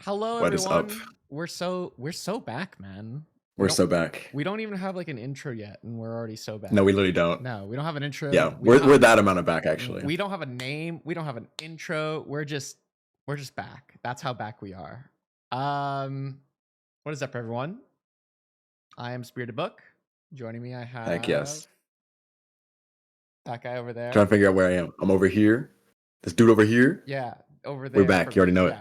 Hello, What is up? everyone. We're so back, man. We're so back. We don't even have like an intro yet, and we're already so back. No, we literally don't. No, we don't have an intro. Yeah, we're that amount of back actually. We don't have a name. We don't have an intro. We're just back. That's how back we are. What is up, everyone? I am Spiritedbook. Joining me, I have. Heck yes. That guy over there. Trying to figure out where I am. I'm over here. This dude over here. Yeah, over there. We're back. You already know it.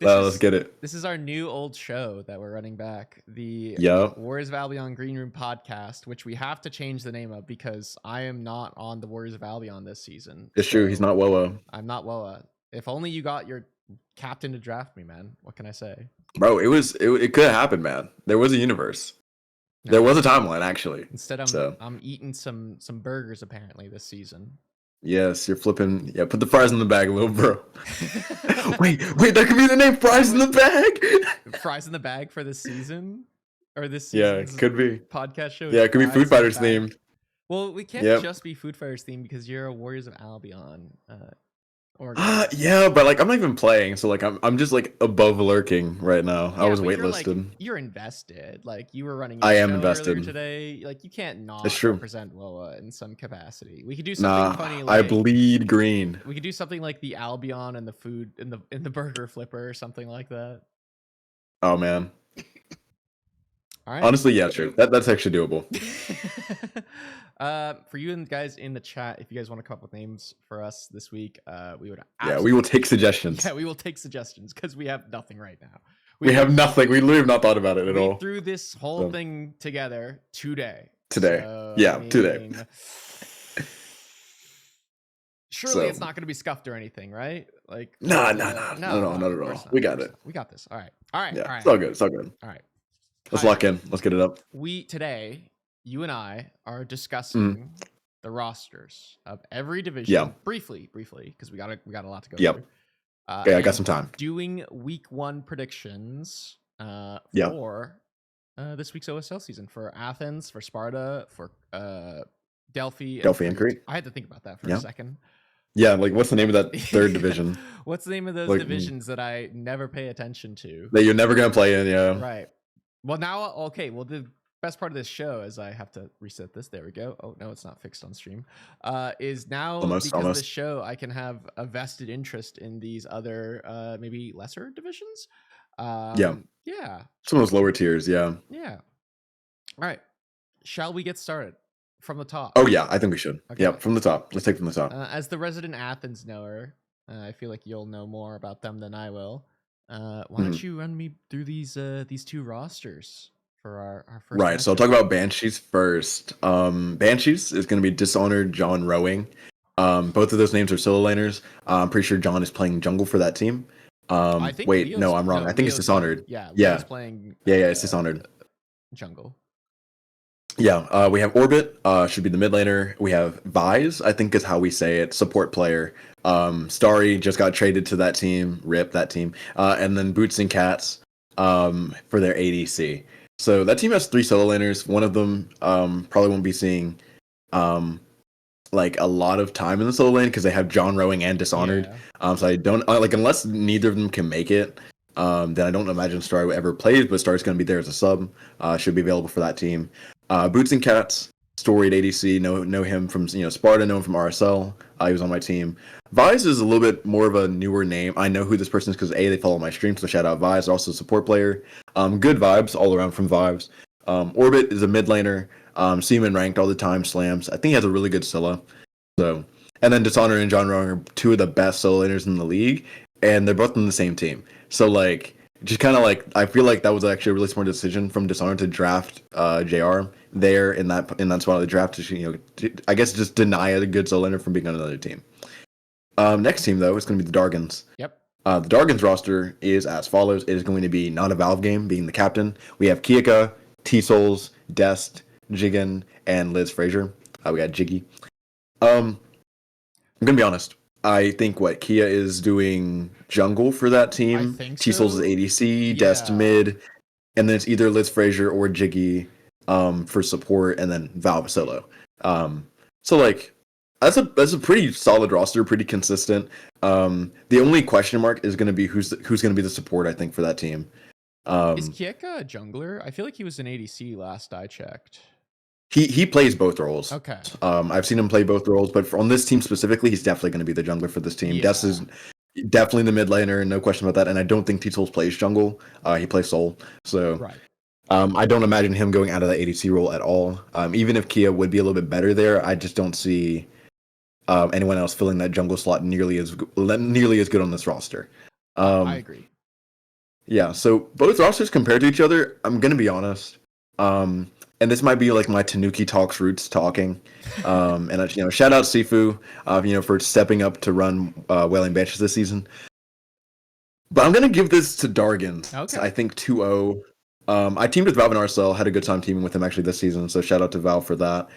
Let's get it. This is our new old show that we're running back. The Warriors of Albion Greenroom Podcast, which we have to change the name of because I am not on the Warriors of Albion this season. It's true. He's not Woa. I'm not Woa. If only you got your captain to draft me, man. What can I say? Bro, it could have happened, man. There was a universe. No. There was a timeline, actually. Instead, I'm eating some burgers apparently this season. Yes, you're flipping. Yeah, put the fries in the bag, little bro. wait, that could be the name. Fries in the bag. Fries in the bag for this season, or this season's yeah, it could be podcast show. Yeah, it could be Food Fighters themed. Well, we can't just be Food Fighters themed because you're a Warriors of Albion. Yeah, but like I'm not even playing, so like I'm just like above lurking right now. Yeah, I was waitlisted. You're invested. Like you were running. I am invested today. Like you can't not represent WoA in some capacity. We could do something funny. Like, I bleed green. We could do something like the Albion and the food in the burger flipper or something like that. Oh man. All right. Honestly, yeah, true. That's actually doable. For you and guys in the chat, if you guys want to come up with names for us this week, we would. We will take suggestions. Yeah, we will take suggestions because we have nothing right now. We have nothing. We literally have not thought about it at all. We threw this whole thing together today. So, today. Surely it's not going to be scuffed or anything, right? Like no, not at all. We got it. We got this. All right. Yeah, it's all good. All right. Let's lock in. Let's get it up. Today, you and I are discussing the rosters of every division briefly, because we got a lot to go through. Okay, I got some time. Doing week 1 predictions for this week's OSL season for Athens, for Sparta, for Delphi and Crete. I had to think about that for a second. Yeah, like what's the name of that third division? What's the name of those divisions that I never pay attention to? That you're never gonna play in, yeah. Right. Well, now, okay. Well, the best part of this show is I have to reset this. There we go. Oh no, it's not fixed on stream. Is now because of this show, I can have a vested interest in these other, maybe lesser divisions. Yeah. Some of those lower tiers. Yeah. All right. Shall we get started from the top? Oh yeah, I think we should. Okay. Yeah, from the top. Let's take from the top. As the resident Athens knower, I feel like you'll know more about them than I will. Why don't you run me through these 2 rosters for our first? Right, so I'll talk about Banshees first. Banshees is going to be Dishonored, John Rowing. Both of those names are solo laners. I'm pretty sure John is playing jungle for that team. I think I'm wrong. I think it's Dishonored. Leo's playing. It's Dishonored. Jungle. Yeah, we have Orbit, should be the mid laner. We have Vise, I think is how we say it, support player. Starry just got traded to that team, rip that team. And then Boots and Cats for their ADC. So that team has 3 solo laners. One of them probably won't be seeing like a lot of time in the solo lane because they have John Rowing and Dishonored. So I don't unless neither of them can make it, then I don't imagine Starry will ever play, but Starry's going to be there as a sub. Should be available for that team. Boots and Cats, storied ADC, know him from Sparta, know him from RSL. He was on my team. Vise is a little bit more of a newer name. I know who this person is because they follow my stream, so shout out Vise, also a support player. Good vibes all around from Vibes. Orbit is a mid laner. See him in ranked all the time, slams. I think he has a really good Scylla. So, and then Dishonored and John Rowing are 2 of the best solo laners in the league, and they're both on the same team. So like, just kind of like, I feel like that was actually a really smart decision from Dishonored to draft JR there in that spot of the draft to I guess just deny a good solo laner from being on another team. Next team though is going to be the Dargans. Yep. The Dargans roster is as follows. It is going to be not a Valve game, being the captain. We have Kiaka, T-Souls, Dest, Jigen, and Liz Frazier. We got Jiggy. I'm gonna be honest. I think Kia is doing jungle for that team. T-Souls is ADC, Dest mid, and then it's either Liz Frazier or Jiggy for support, and then Valve solo. So like That's a pretty solid roster, pretty consistent. The only question mark is going to be who's going to be the support, I think, for that team. Is Kieka a jungler? I feel like he was an ADC last I checked. He plays both roles. Okay. I've seen him play both roles, but on this team specifically, he's definitely going to be the jungler for this team. Yeah. Des is definitely the mid laner, no question about that. And I don't think T-Souls plays jungle. He plays Soul. So Right. I don't imagine him going out of the ADC role at all. Even if Kia would be a little bit better there, I just don't see anyone else filling that jungle slot nearly as good on this roster. I agree. Yeah, so both rosters compared to each other, I'm gonna be honest. And this might be like my Tanuki Talks roots talking. And shout out Sifu, for stepping up to run Wailing Banshees this season. But I'm gonna give this to Dargans. Okay. I think 2-0. I teamed with Valve and Arcel, had a good time teaming with him actually this season, so shout out to Valve for that.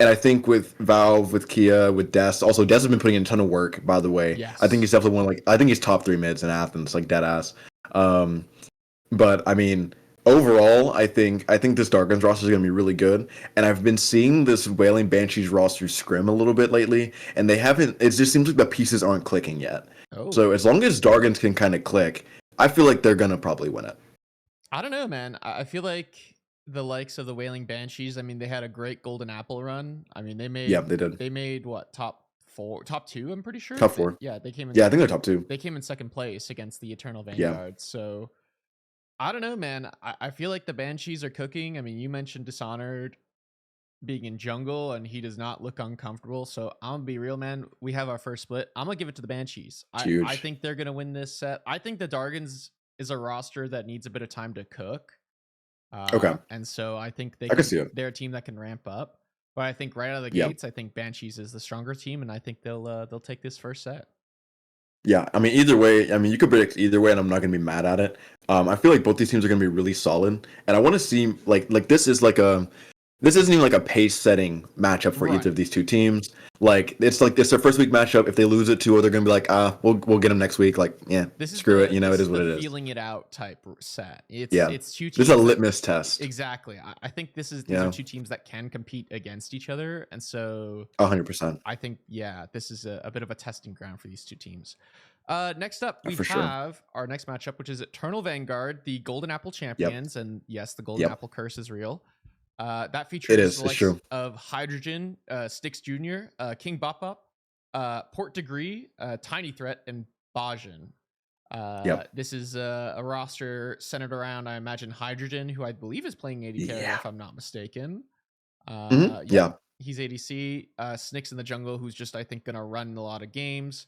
And I think with Valve, with Kia, with Des, also Des has been putting in a ton of work, by the way. Yes. I think he's definitely I think he's top 3 mids in Athens, like dead ass. But I mean, overall, I think this Darkguns roster is gonna be really good. And I've been seeing this Wailing Banshees roster scrim a little bit lately, and they haven't. It just seems like the pieces aren't clicking yet. Oh. So as long as Dargans can kind of click, I feel like they're gonna probably win it. I don't know, man. I feel like the likes of the Wailing Banshees, I mean, they had a great Golden Apple run. I mean, they made they did. They made what, top 2, I'm pretty sure. Top 4. They came in. Yeah, I think they're top 2. They came in second place against the Eternal Vanguard. Yeah. So I don't know, man. I feel like the Banshees are cooking. I mean, you mentioned Dishonored being in jungle, and he does not look uncomfortable. So I'm gonna be real, man. We have our first split. I'm gonna give it to the Banshees. I think they're gonna win this set. I think the Dargans is a roster that needs a bit of time to cook. Okay. And so I think they're a team that can ramp up. But I think right out of the gates, I think Banshees is the stronger team, and I think they'll take this first set. Yeah, I mean, either way, I mean, you could predict either way, and I'm not gonna be mad at it. I feel like both these teams are gonna be really solid, and I want to see like this isn't even like a pace setting matchup for either of these two teams. Like it's their first week matchup. If they lose it 2-0, they're gonna be like, we'll get them next week. Like, yeah, screw it. It is what it is. Feeling it out type set. It's two teams. This is a litmus test. Exactly. I think these are two teams that can compete against each other, and so 100%. I think this is a bit of a testing ground for these two teams. Next up, we have our next matchup, which is Eternal Vanguard, the Golden Apple champions, and yes, the Golden Apple curse is real. That features the likes of Hydrogen, Styx Jr., King Bop, Port Degree, Tiny Threat, and Bajan. This is a roster centered around, I imagine, Hydrogen, who I believe is playing AD carry, if I'm not mistaken. He's ADC. Snicks in the jungle, who's just, I think, going to run a lot of games.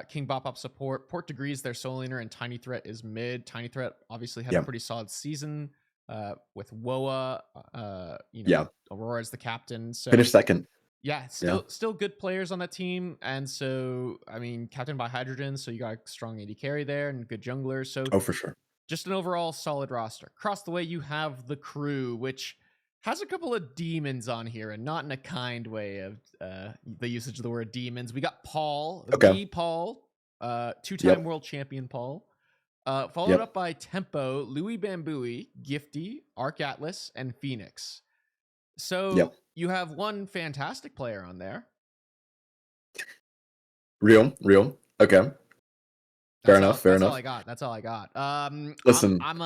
King Bop support. Port Degree is their soul laner, and Tiny Threat is mid. Tiny Threat obviously had a pretty solid season. With Woa, Aurora as the captain. So finished second. Yeah, still good players on that team. And so, I mean, captained by Hydrogen, so you got a strong AD carry there and good junglers. So for sure. Just an overall solid roster. Across the way, you have the crew, which has a couple of demons on here, and not in a kind way of the usage of the word demons. We got Paul, the Paul, two-time world champion Paul. Followed up by Tempo, Louis Bambui, Gifty, Arc Atlas, and Phoenix. So you have one fantastic player on there. Real. Okay. Fair enough. That's all I got. Listen, I'm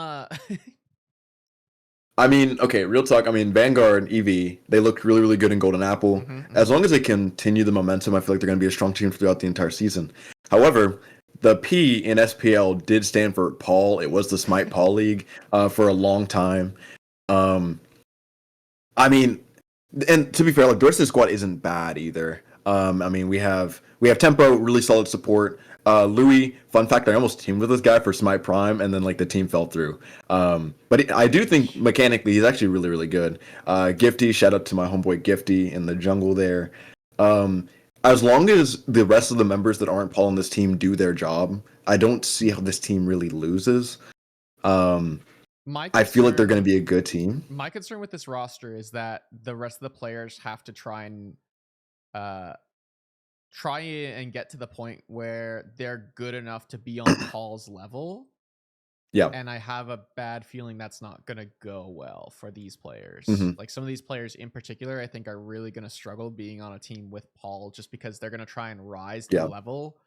I mean, okay, real talk. I mean, Vanguard, EV, they looked really, really good in Golden Apple. As long as they continue the momentum, I feel like they're going to be a strong team throughout the entire season. However, the P in SPL did stand for Paul. It was the Smite Paul League for a long time. I mean, and to be fair, like the rest of the squad isn't bad either. I mean, we have Tempo, really solid support. Louis, fun fact, I almost teamed with this guy for Smite Prime, and then like the team fell through. But I do think mechanically he's actually really, really good. Gifty, shout out to my homeboy Gifty in the jungle there. As long as the rest of the members that aren't Paul on this team do their job, I don't see how this team really loses. I feel like they're going to be a good team. My concern with this roster is that the rest of the players have to try and get to the point where they're good enough to be on Paul's level. Yeah. And I have a bad feeling that's not going to go well for these players. Mhm. Like some of these players in particular, I think are really going to struggle being on a team with Paul just because they're going to try and rise to the level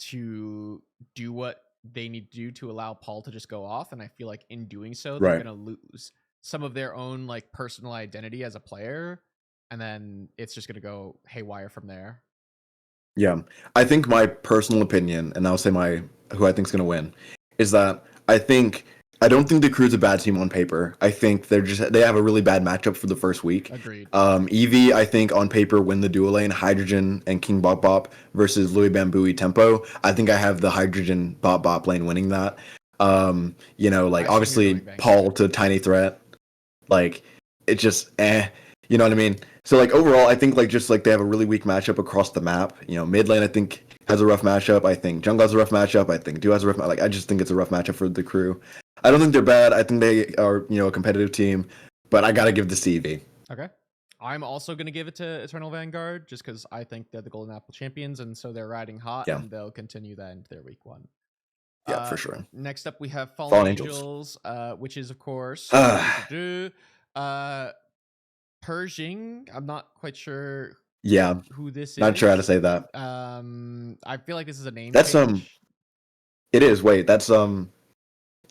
to do what they need to do to allow Paul to just go off. And I feel like in doing so, they're going to lose some of their own like personal identity as a player. And then it's just going to go haywire from there. Yeah. I think my personal opinion, and I'll say who I think is going to win, is that I don't think the Crew's a bad team on paper. I think they have a really bad matchup for the first week. Agreed. Eevee, I think on paper win the dual lane, Hydrogen and King Bop Bop versus Louis Bambooey Tempo. I think I have the Hydrogen Bop Bop lane winning that. Obviously Paul to Tiny Threat. Like it just you know what I mean? So like overall I think like they have a really weak matchup across the map. Mid lane I think has a rough matchup. I think jungle has a rough matchup. I think Duo has a rough matchup. Like I just think it's a rough matchup for the Crew. I don't think they're bad. I think they are, a competitive team, but I gotta give this to Eevee. Okay. I'm also gonna give it to Eternal Vanguard just because I think they're the Golden Apple champions, and so they're riding hot, and they'll continue that into their week 1. Yeah, for sure. Next up, we have Fallen Angels, which is of course Pershing. I'm not quite sure. Yeah, who this is. Not sure how to say that. I feel like this is a name. That's change. It is. Wait, that's Blue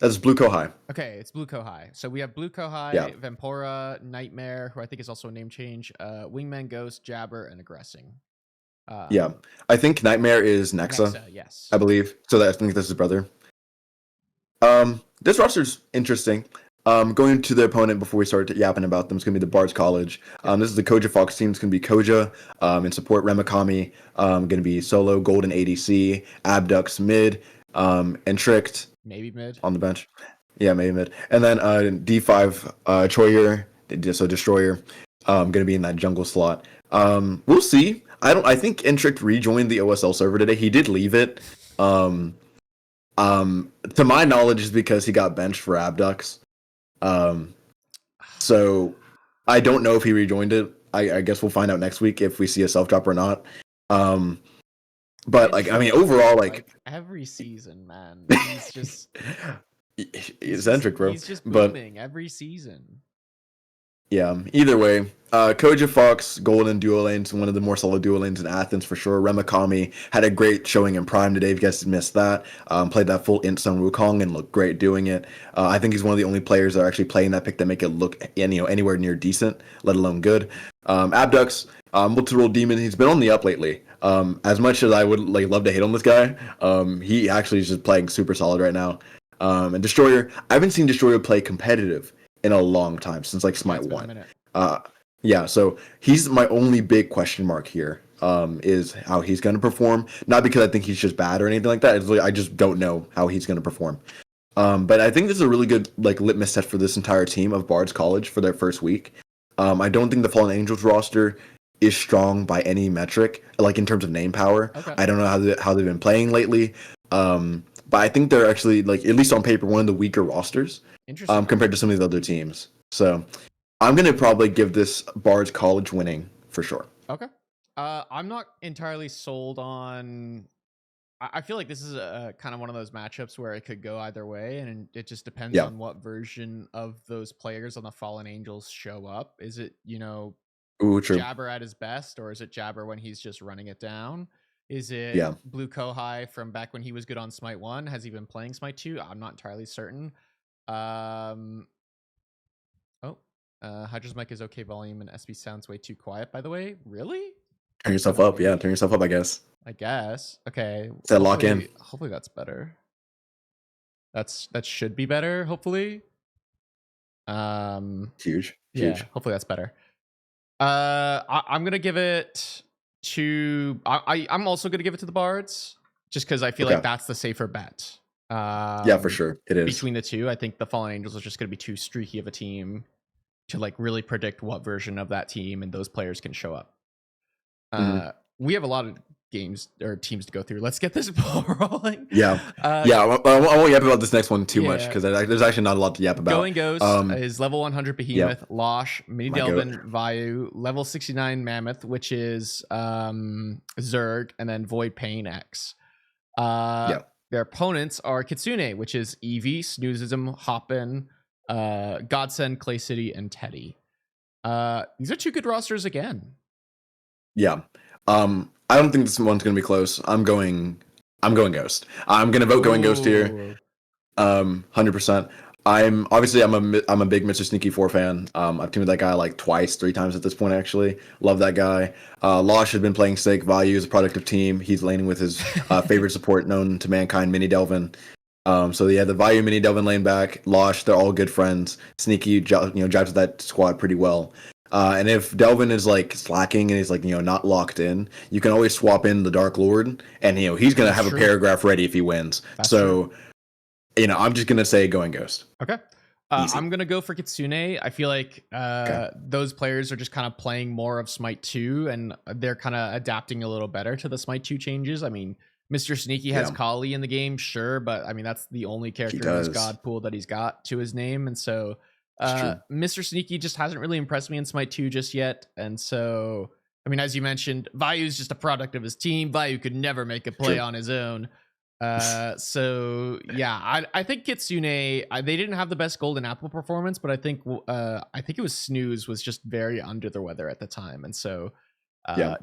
Kohai. Okay, it's Blue Kohai. So we have Blue Kohai, Vampora, Nightmare, who I think is also a name change. Wingman Ghost, Jabber, and Aggressing. I think Nightmare is Nexa. Yes, I believe. So I think that's his brother. This roster's interesting. Going to the opponent before we start yapping about them, it's going to be the Bards College. This is the Koja Fox team. It's going to be Koja in support, Remikami. Going to be solo, Golden ADC, Abducts mid, and Tricked. Maybe mid. On the bench. Yeah, maybe mid. And then D5 Choyer, so Destroyer, going to be in that jungle slot. We'll see. I think Intrict rejoined the OSL server today. He did leave it. To my knowledge, is because he got benched for Abducts. So I don't know if he rejoined it. I guess we'll find out next week if we see a self drop or not. But overall, like every season, man, he's just he's eccentric, bro. He's just booming every season. Yeah. Either way, Koja Fox, Golden duo lanes, one of the more solid duo lanes in Athens for sure. Remikami had a great showing in Prime today. If you guys missed that, played that full Insung Wukong and looked great doing it. I think he's one of the only players that are actually playing that pick that make it look anywhere near decent, let alone good. Abducts, multi-role demon. He's been on the up lately. As much as I would love to hate on this guy, he actually is just playing super solid right now. And Destroyer, I haven't seen Destroyer play competitive in a long time, since Smite 1. So he's my only big question mark here, is how he's going to perform. Not because I think he's just bad or anything like that. I just don't know how he's going to perform. But I think this is a really good litmus test for this entire team of Bards College for their first week. I don't think the Fallen Angels roster is strong by any metric, in terms of name power. Okay. I don't know how they've been playing lately. But I think they're actually, at least on paper, one of the weaker rosters compared to some of the other teams. So I'm going to probably give this Bards College winning for sure. Okay. I'm not entirely sold on... I feel like this is a kind of one of those matchups where it could go either way, and it just depends on what version of those players on the Fallen Angels show up. Is it, Jabber at his best, or is it Jabber when he's just running it down? Is it Blue Kohai from back when he was good on Smite 1? Has he been playing Smite 2? I'm not entirely certain. Hydra's mic is okay volume and SB sounds way too quiet, by the way. Really? Turn yourself up. Yeah, turn yourself up, I guess. Okay. Lock in. Hopefully that's better. That should be better, hopefully. Huge. Yeah, hopefully that's better. I'm gonna give it to I'm also gonna give it to the Bards, just because I feel like that's the safer bet. Yeah, for sure. It is. Between the two, I think the Fallen Angels are just gonna be too streaky of a team to really predict what version of that team and those players can show up. We have a lot of games or teams to go through. Let's get this ball rolling. I won't yap about this next one too much, because there's actually not a lot to yap about. Going Ghost is level 100 Behemoth, Losh, Mini Delvin, Vayu, level 69 Mammoth, which is Zerg, and then Void Pain X. their opponents are Kitsune, which is Eevee, Snoozism, Hoppin, Godsend, Clay City, and Teddy. These are two good rosters again. Yeah. I don't think this one's gonna be close. I'm going Ghost. I'm gonna vote going Ghost here. 100%. I'm a big Mr. Sneaky 4 fan. I've teamed with that guy like twice, 3 times at this point actually. Love that guy. Losh has been playing sick. Value is a product of team. He's laning with his favorite support known to mankind, Mini Delvin. So yeah, the Value, Mini Delvin lane back, Losh, they're all good friends. Sneaky, jives with that squad pretty well. And if Delvin is like slacking and he's like, not locked in, you can always swap in the Dark Lord and he's gonna have a paragraph ready if he wins. That's true. I'm just gonna say going Ghost. Okay. I'm gonna go for Kitsune. I feel like those players are just kind of playing more of Smite 2 and they're kind of adapting a little better to the Smite 2 changes. I mean, Mr. Sneaky has Kali in the game, sure, but I mean that's the only character in his god pool that he's got to his name, and so Mr. Sneaky just hasn't really impressed me in Smite 2 just yet. And so, I mean, as you mentioned, Vayu is just a product of his team. Vayu could never make a play on his own. So yeah, I think Kitsune, they didn't have the best golden apple performance, but I think it was Snooze was just very under the weather at the time. And so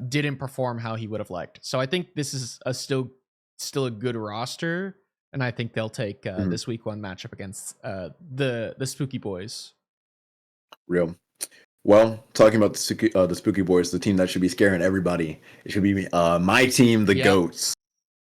didn't perform how he would have liked. So I think this is still a good roster. And I think they'll take this week 1 matchup against the Spooky Boys. Real. Well, talking about the Spooky Boys, the team that should be scaring everybody. It should be my team, the Goats.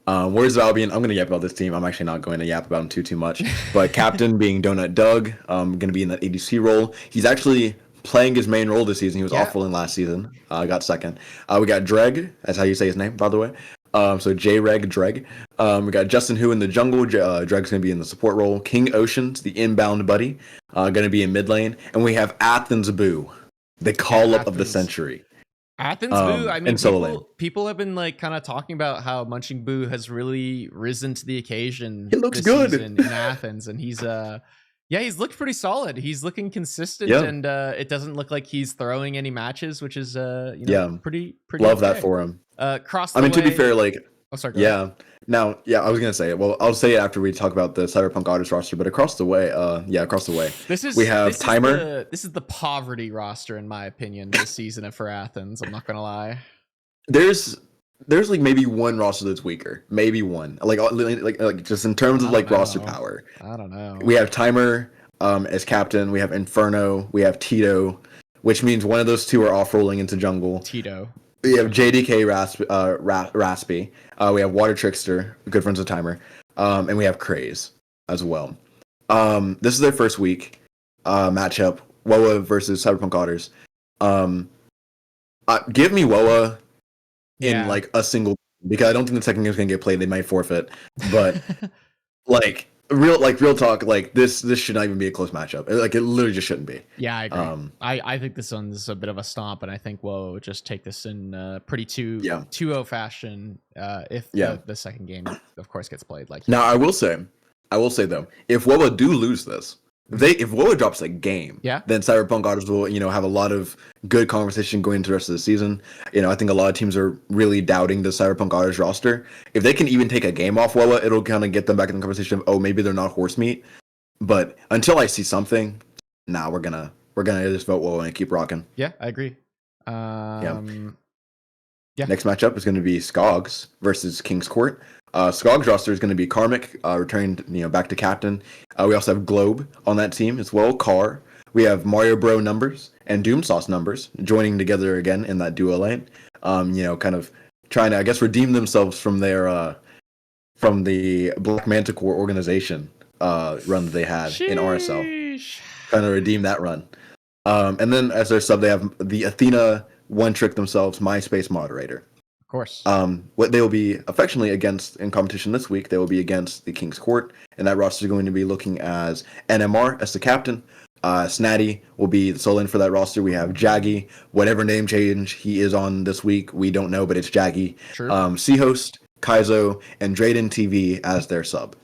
Where's Albion? I'm going to yap about this team. I'm actually not going to yap about him too much. But captain being Donut Doug, going to be in that ADC role. He's actually playing his main role this season. He was awful in last season. Got second. We got Dreg. That's how you say his name, by the way. So J-Reg, Dreg. We got Justin Hu in the jungle. Dreg's going to be in the support role. King Oceans, the inbound buddy, going to be in mid lane. And we have Athens Boo, the call-up of the century. Athens Boo, I mean, people have been like kind of talking about how Munching Boo has really risen to the occasion. He looks good in Athens, and he's he's looked pretty solid. He's looking consistent, and it doesn't look like he's throwing any matches, which is pretty love okay. that for him. To be fair, like sorry, Now, I was gonna say it. Well, I'll say it after we talk about the Cyberpunk artist roster. But across the way, we have Timer. This is the poverty roster, in my opinion, this season for Athens. I'm not gonna lie. There's like maybe one roster that's weaker, maybe one. Like just in terms of roster power. I don't know. We have Timer as captain. We have Inferno. We have Tito, which means one of those two are off rolling into jungle. Tito. We have JDK Raspy. We have Water Trickster, good friends of Timer. And we have Craze as well. This is their first week matchup. WoA versus Cyberpunk Otters. Give me WoA in like a single, because I don't think the second game is going to get played. They might forfeit. But real talk, this should not even be a close matchup. Like it literally just shouldn't be. Yeah, I agree. I think this one's a bit of a stomp, and I think we'll just take this in pretty 2-0 fashion if the second game of course gets played. Now I will say though, if WoA do lose this, if WoA drops a game, then Cyberpunk Otters will, have a lot of good conversation going into the rest of the season. I think a lot of teams are really doubting the Cyberpunk Otters roster. If they can even take a game off WoA, it'll kind of get them back in the conversation of, maybe they're not horse meat. But until I see something, we're gonna just vote WoA and keep rocking. Yeah, I agree. Next matchup is going to be Skogs versus King's Court. Skogs roster is going to be Karmic, returning back to captain. We also have Globe on that team as well. Car. We have Mario Bro Numbers and Doom Sauce Numbers joining together again in that duo lane. Kind of trying to, I guess, redeem themselves from their from the Black Manticore organization run that they had in RSL. Trying to redeem that run. And then as their sub, they have the Athena One Trick themselves, MySpace moderator. Of course. What they will be affectionately against in competition this week, they will be against the King's Court, and that roster is going to be looking as NMR as the captain. Snatty will be the sole in for that roster. We have Jaggy, whatever name change he is on this week, we don't know, but it's Jaggy. Sure. Seahost, Kaizo, and Drayden TV as their sub.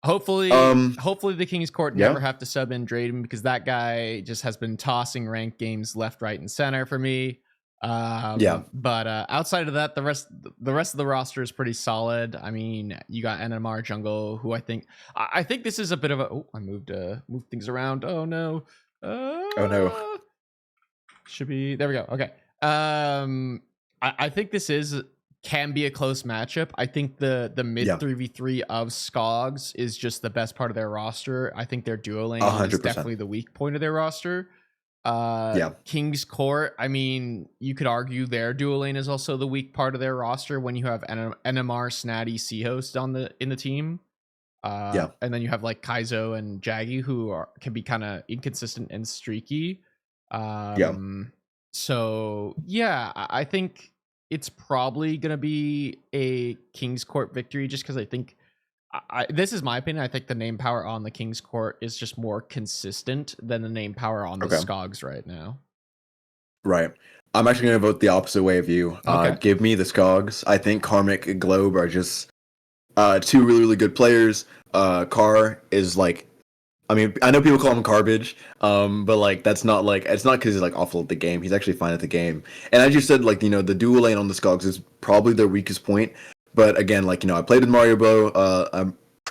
Hopefully the King's Court never have to sub in Drayden, because that guy just has been tossing ranked games left, right, and center for me. Yeah. But outside of that, the rest of the roster is pretty solid. I mean, you got NMR Jungle, who I think this is a bit of a. Oh, I moved things around. Oh no. Oh no. Should be there. We go. Okay. I think this can be a close matchup. I think the mid 3v3 of Skogs is just the best part of their roster. I think their duo lane 100%. is definitely the weak point of their roster. King's Court, I mean, you could argue their duo lane is also the weak part of their roster when you have NMR, Snatty, Seahost in the team. And then you have like Kaizo and Jaggy, who can be kind of inconsistent and streaky. So yeah, I think it's probably gonna be a King's Court victory, just because I think this is my opinion. I think the name power on the King's Court is just more consistent than the name power on the Skogs right now. Right. I'm actually going to vote the opposite way of you. Give me the Skogs. I think Karmic and Globe are just two really, really good players. Car is like, I mean, I know people call him garbage, but like that's not like, it's not because he's like awful at the game. He's actually fine at the game. And as you said, like, you know, the dual lane on the Skogs is probably their weakest point. But again, like, you know, I played with Mario Bro.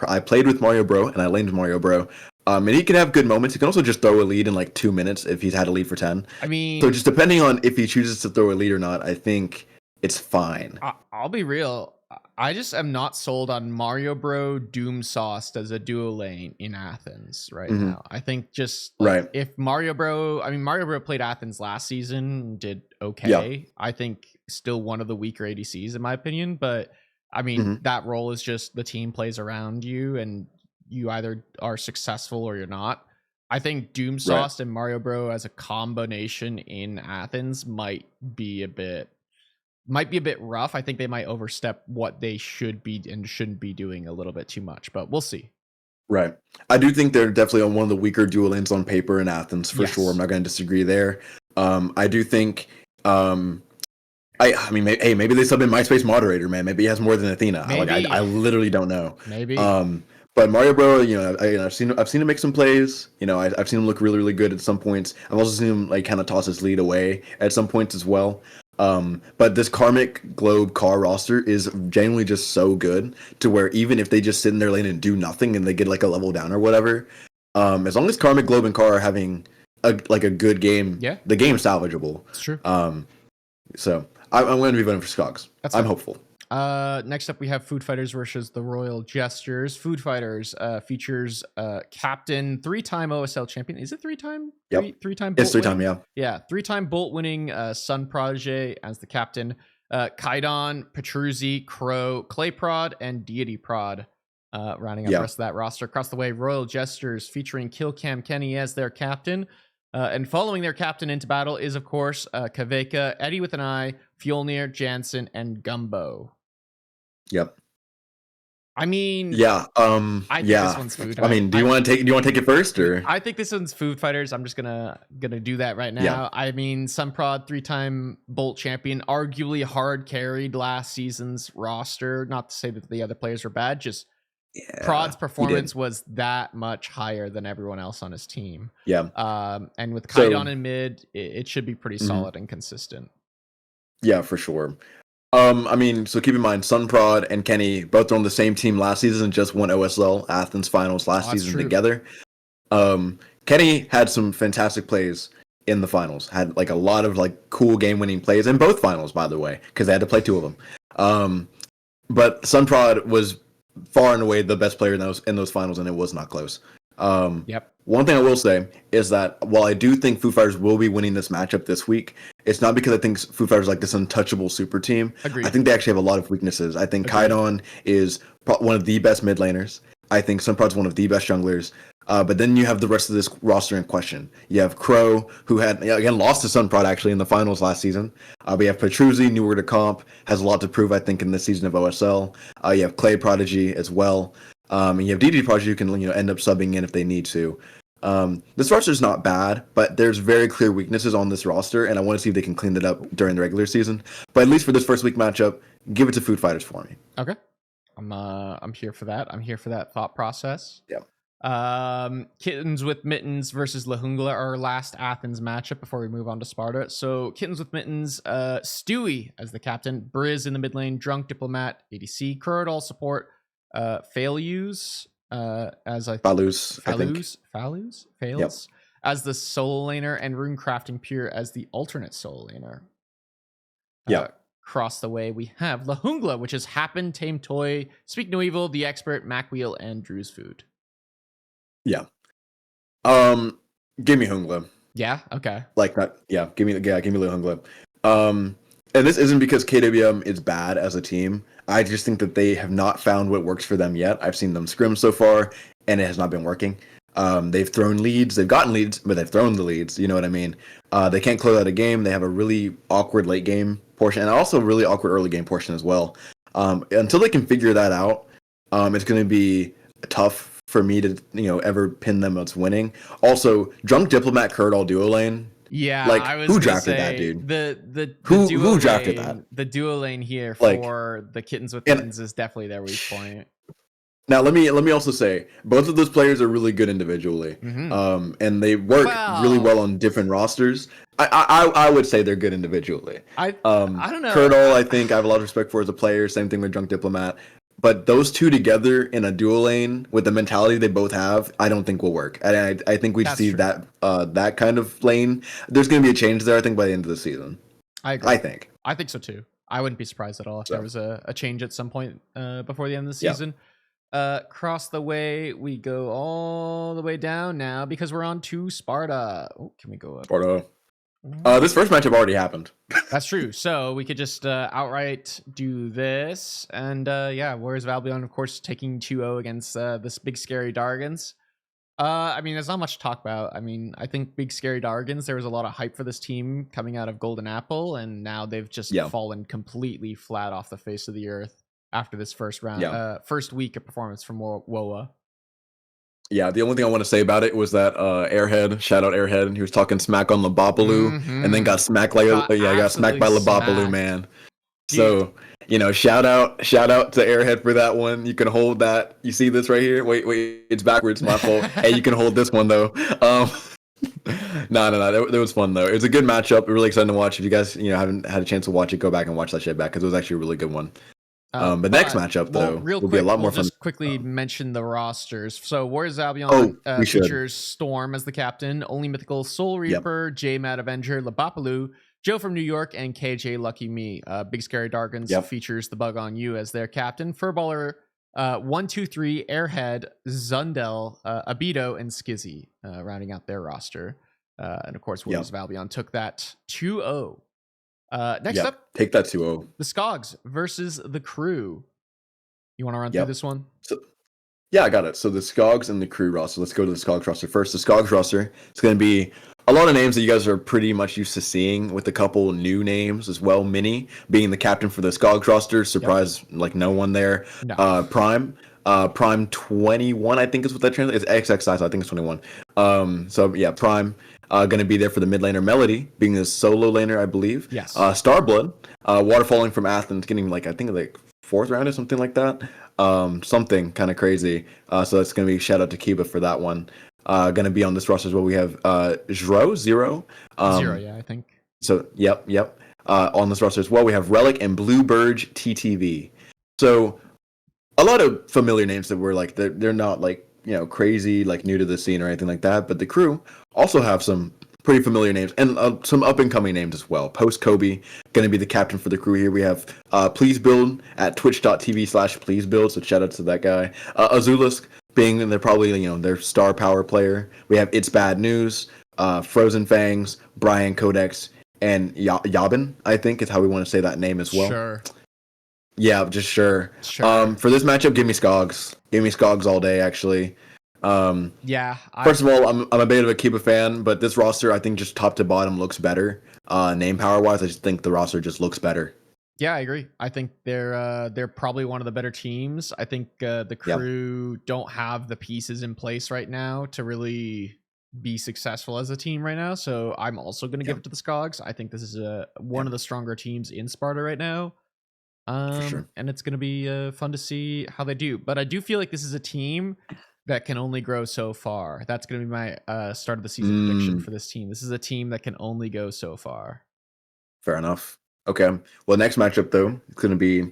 I played with Mario Bro, and I laned Mario Bro. And he can have good moments. He can also just throw a lead in like 2 minutes if he's had a lead for 10. I mean, so just depending on if he chooses to throw a lead or not, I think it's fine. I'll be real. I just am not sold on Mario Bro Doom Sauced as a duo lane in Athens right now. I think just like, if Mario Bro played Athens last season, did okay. Yeah. I think still one of the weaker ADCs in my opinion, but I mean, that role is just the team plays around you and you either are successful or you're not. I think Doom Sauced and Mario Bro as a combination in Athens might be a bit rough. I think they might overstep what they should be and shouldn't be doing a little bit too much, but we'll see. Right. I do think they're definitely on one of the weaker dual lanes on paper in Athens for sure. I'm not going to disagree there. I do think, I mean, maybe they sub in MySpace moderator, man. Maybe he has more than Athena. I literally don't know. Maybe. But Mario Bro, you know, I've seen him make some plays. You know, I've seen him look really, really good at some points. I've also seen him like kind of toss his lead away at some points as well. But this Karmic Globe Car roster is genuinely just so good to where even if they just sit in their lane and do nothing and they get like a level down or whatever, as long as Karmic Globe and Car are having a good game, the game's salvageable. It's true. So I'm going to be voting for Skogs. I'm hopeful. Next up we have Food Fighters versus the Royal Jesters. Food Fighters features captain, 3-time OSL champion. Is it 3-time? Yep. 3-time Bolt. It's 3-time, yeah. Yeah, 3-time Bolt winning Sun Prodigy as the captain. Kaidon, Petruzzi, Crow, Clay Prod, and Deity Prod rounding up the rest of that roster. Across the way, Royal Jesters featuring Killcam Kenny as their captain. And following their captain into battle is, of course, Kaveka, Eddie with an I, Fjolnir, Jansen, and Gumbo. Yep. I mean, I think this one's Food. I mean, do you want to take it first, or? I think this one's Food Fighters. I'm just gonna do that right now. Yeah. I mean, Sunprod, 3-time Bolt champion, arguably hard carried last season's roster. Not to say that the other players were bad, just Prod's performance was that much higher than everyone else on his team. Yeah. And with Kaidon in mid, it should be pretty solid and consistent. Yeah, for sure. I mean, so keep in mind, Sunprod and Kenny both were on the same team last season and just won OSL Athens finals last season together. Kenny had some fantastic plays in the finals. Had like a lot of like cool game-winning plays in both finals, by the way, because they had to play 2 of them. But Sunprod was far and away the best player in those finals, and it was not close. One thing I will say is that while I do think Foo Fighters will be winning this matchup this week, it's not because I think Foo Fighters like this untouchable super team. Agreed. I think they actually have a lot of weaknesses. I think Kaidon is one of the best mid laners. I think Sunprod's one of the best junglers. But then you have the rest of this roster in question. You have Crow, who had, again, lost to Sunprod actually in the finals last season. We have Petruzzi, newer to comp, has a lot to prove, I think, in this season of OSL. You have Clay Prodigy as well. And you have DD Prodigy who can end up subbing in if they need to. This roster is not bad, but there's very clear weaknesses on this roster, and I want to see if they can clean it up during the regular season. But at least for this first week matchup, give it to Food Fighters for me. Okay. I'm here for that. I'm here for that thought process. Yeah. Kittens with Mittens versus Lahungla, our last Athens matchup before we move on to Sparta. So Kittens with Mittens, Stewie as the captain, Briz in the mid lane, Drunk Diplomat, ADC, Kurodal support, Failuse as I Failuse Yep. as the solo laner, and Rune Crafting Pure as the alternate solo laner. Yeah. Across the way, we have Lahungla, which is Happen, Tame Toy, Speak No Evil, The Expert, Macwheel, and Drew's Food. Yeah. Give me Hungla. Yeah. Okay. Like that. Yeah. Give me Hungla. And this isn't because KWM is bad as a team. I just think that they have not found what works for them yet. I've seen them scrim so far, and it has not been working. They've thrown leads, they've gotten leads, but they've thrown the leads. You know what I mean? They can't close out a game. They have a really awkward late game portion, and also a really awkward early game portion as well. Until they can figure that out, it's going to be tough for me to ever pin them as winning. Also, Drunk Diplomat Kurodal duo lane. Yeah, like I was who drafted that, dude? Who drafted that? The duo lane here for the Kittens with Mittens is definitely their weak point. Now let me also say both of those players are really good individually, and they work really well on different rosters. I would say they're good individually. I don't know. Kurodal, I think I have a lot of respect for as a player. Same thing with Drunk Diplomat. But those two together in a dual lane with the mentality they both have, I don't think will work. And I think we see that that kind of lane. There's going to be a change there, I think, by the end of the season. I agree. I think so too. I wouldn't be surprised at all if there was a change at some point before the end of the season. Across the way, we go all the way down now because we're on to Sparta. Oh, can we go up? Sparta. This first matchup already happened. That's true. So we could just outright do this. And Warriors of Albion, of course, taking 2-0 against this Big Scary Dargans. I mean, there's not much to talk about. I mean, I think Big Scary Dargans, there was a lot of hype for this team coming out of Golden Apple, and now they've just fallen completely flat off the face of the earth after this first round, first week of performance from WOA. Yeah, the only thing I want to say about it was that Airhead, shout out Airhead, he was talking smack on Labopoulou, and then got smacked got smacked by Labopoulou, man. Dude. So, shout out to Airhead for that one. You can hold that. You see this right here? Wait, it's backwards, my fault. Hey, you can hold this one though. No, that was fun though. It was a good matchup. Really excited to watch. If you guys, haven't had a chance to watch it, go back and watch that shit back because it was actually a really good one. But next matchup though will be a lot more fun. Just quickly mention the rosters. So Warriors Albion features Storm as the captain, Only Mythical, Soul Reaper, J Mad Avenger, Labopoulou, Joe from New York, and KJ Lucky Me. Big Scary Dargans features the Bug on You as their captain. Furballer 123, Airhead, Zundel, Abido, and Skizzy rounding out their roster. And of course, Warriors of Albion took that 2-0. Next up, take that 2-0. The Skogs versus the Crew. You want to run through this one? So, I got it. So the Skogs and the Crew roster. Let's go to the Skogs roster first. The Skogs roster, it's going to be a lot of names that you guys are pretty much used to seeing, with a couple new names as well. Minnie being the captain for the Skogs roster. Surprise, like no one there. No. Prime 21, I think is what that translates. It's XXI, so I think it's 21. Prime. Going to be there for the mid laner. Melody being a solo laner, I believe. Yes. Starblood, waterfalling from Athens, getting I think fourth round or something like that. Something kind of crazy. So that's going to be shout out to Kiba for that one. Going to be on this roster as well. We have Zero. Zero, I think. So yep. On this roster as well, we have Relic and Bluebird TTV. So a lot of familiar names that were they're not crazy new to the scene or anything like that, but the Crew also have some pretty familiar names and some up and coming names as well. Post Kobe going to be the captain for the Crew here. We have Please Build at twitch.tv/Please Build, so shout out to that guy. Azulisk being they're probably their star power player. We have It's Bad News, Frozen Fangs, Brian Codex, and Yabin, I think is how we want to say that name as well. Sure. Yeah, just sure. For this matchup, give me Skogs. Give me Skogs all day, actually. First of all, I'm a bit of a Kiba fan, but this roster, I think, just top to bottom looks better. Name power wise, I just think the roster just looks better. Yeah, I agree. I think they're probably one of the better teams. I think the Crew don't have the pieces in place right now to really be successful as a team right now. So I'm also going to give it to the Skogs. I think this is one of the stronger teams in Sparta right now. For sure. And it's going to be fun to see how they do. But I do feel like this is a team that can only grow so far. That's going to be my start of the season prediction for this team. This is a team that can only go so far. Fair enough. Okay. Well, next matchup though, it's going to be,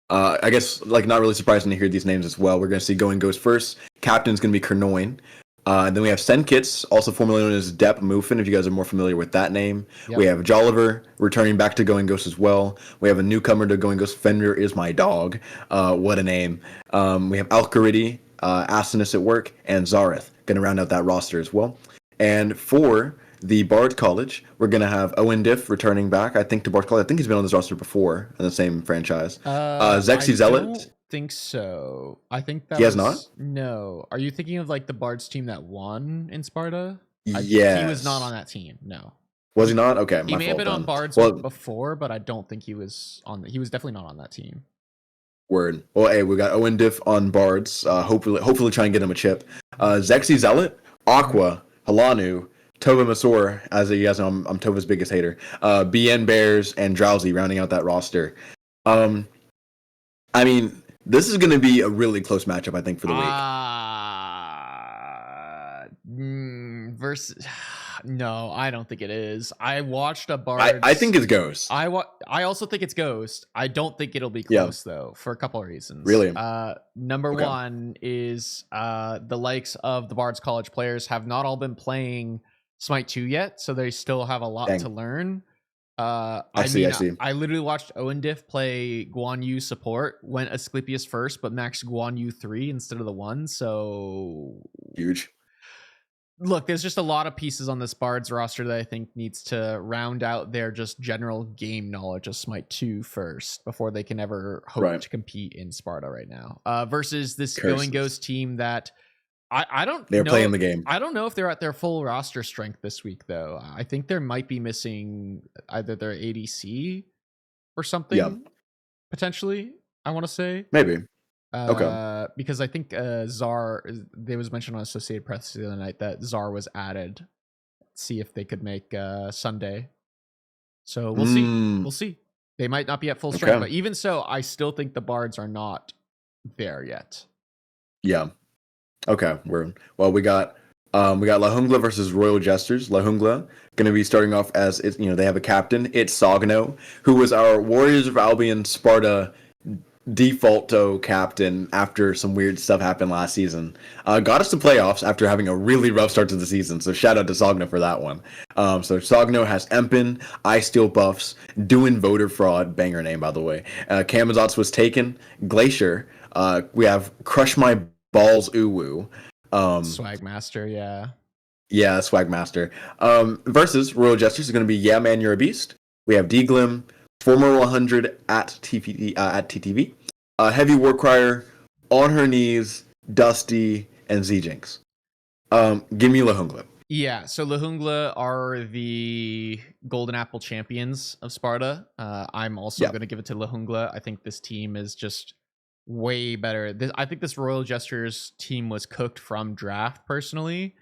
I guess, like not really surprising to hear these names as well. We're going to see Going Ghost first. Captain's going to be Kernoin. And then we have Senkits, also formerly known as Depp Muffin, if you guys are more familiar with that name. Yep. We have Jolliver returning back to Going Ghost as well. We have a newcomer to Going Ghost, Fenrir is my dog. What a name. We have Alcaridi, Asinus at work, and Zareth going to round out that roster as well. And for the Bard College, we're going to have Owen Diff returning back, I think, to Bard College. I think he's been on this roster before in the same franchise. Zexy Zealot. I don't think so. I think that he has not? No. Are you thinking of like the Bard's team that won in Sparta? Yeah. He was not on that team. No. Was he not? Okay. He may have been on Bard's before, but I don't think he was on. He was definitely not on that team. Word. Well, hey, we got Owen Diff on Bards. Hopefully try and get him a chip. Zexy Zealot, Aqua, Halanu, Tova Masor, as you guys know, I'm Tova's biggest hater. BN Bears and Drowsy rounding out that roster. I mean, this is going to be a really close matchup, I think, for the week. Versus. No, I don't think it is. I watched a Bard. I think it's Ghost. I also think it's Ghost. I don't think it'll be close though, for a couple of reasons. Really? Number one is the likes of the Bard's College players have not all been playing Smite 2 yet, so they still have a lot to learn. I see. I literally watched Owen Diff play Guan Yu support, went Asclepius first, but maxed Guan Yu 3 instead of the 1, so huge. Look, there's just a lot of pieces on this Bard's roster that I think needs to round out their just general game knowledge of Smite 2 first before they can ever hope to compete in Sparta right now. Versus this Going Ghost team that I don't know. They're playing the game. I don't know if they're at their full roster strength this week, though. I think they might be missing either their ADC or something, potentially, I want to say. Maybe. Okay. Because I think Zar, there was mentioned on Associated Press the other night that Zar was added. See if they could make Sunday. So we'll see. We'll see. They might not be at full strength, but even so, I still think the Bards are not there yet. Yeah. Okay. We got La Jungla versus Royal Jesters. La Jungla going to be starting off as they have a captain. It's Sogno, who was our Warriors of Albion Sparta defaulto captain after some weird stuff happened last season. Got us to playoffs after having a really rough start to the season, so shout out to Sogno for that one. So Sogno has Empen, Ice Steel buffs, doing voter fraud, banger name by the way. Kamazots was taken, Glacier. We have Crush My Balls Uwu. Swagmaster, yeah. Yeah, Swagmaster. Versus Royal Jesters is going to be Yeah Man You're a Beast. We have D-Glim, former 100 at TTV, Heavy Warcrier, On Her Knees, Dusty, and Z-Jinx. Give me La Jungla. Yeah, so La Jungla are the Golden Apple champions of Sparta. I'm also going to give it to La Jungla. I think this team is just way better. I think this Royal Jesters team was cooked from draft, personally.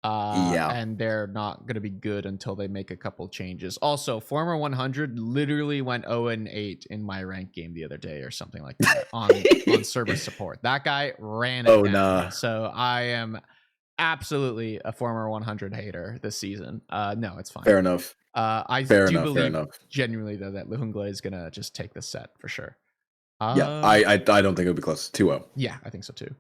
And they're not going to be good until they make a couple changes. Also, former 100 literally went 0-8 in my rank game the other day or something like that on server support. That guy ran it down. So I am absolutely a former 100 hater this season. No, it's fine. Fair enough. I do believe genuinely though that La Jungla is going to just take the set for sure. I don't think it'll be close. 2-0. Yeah, I think so too.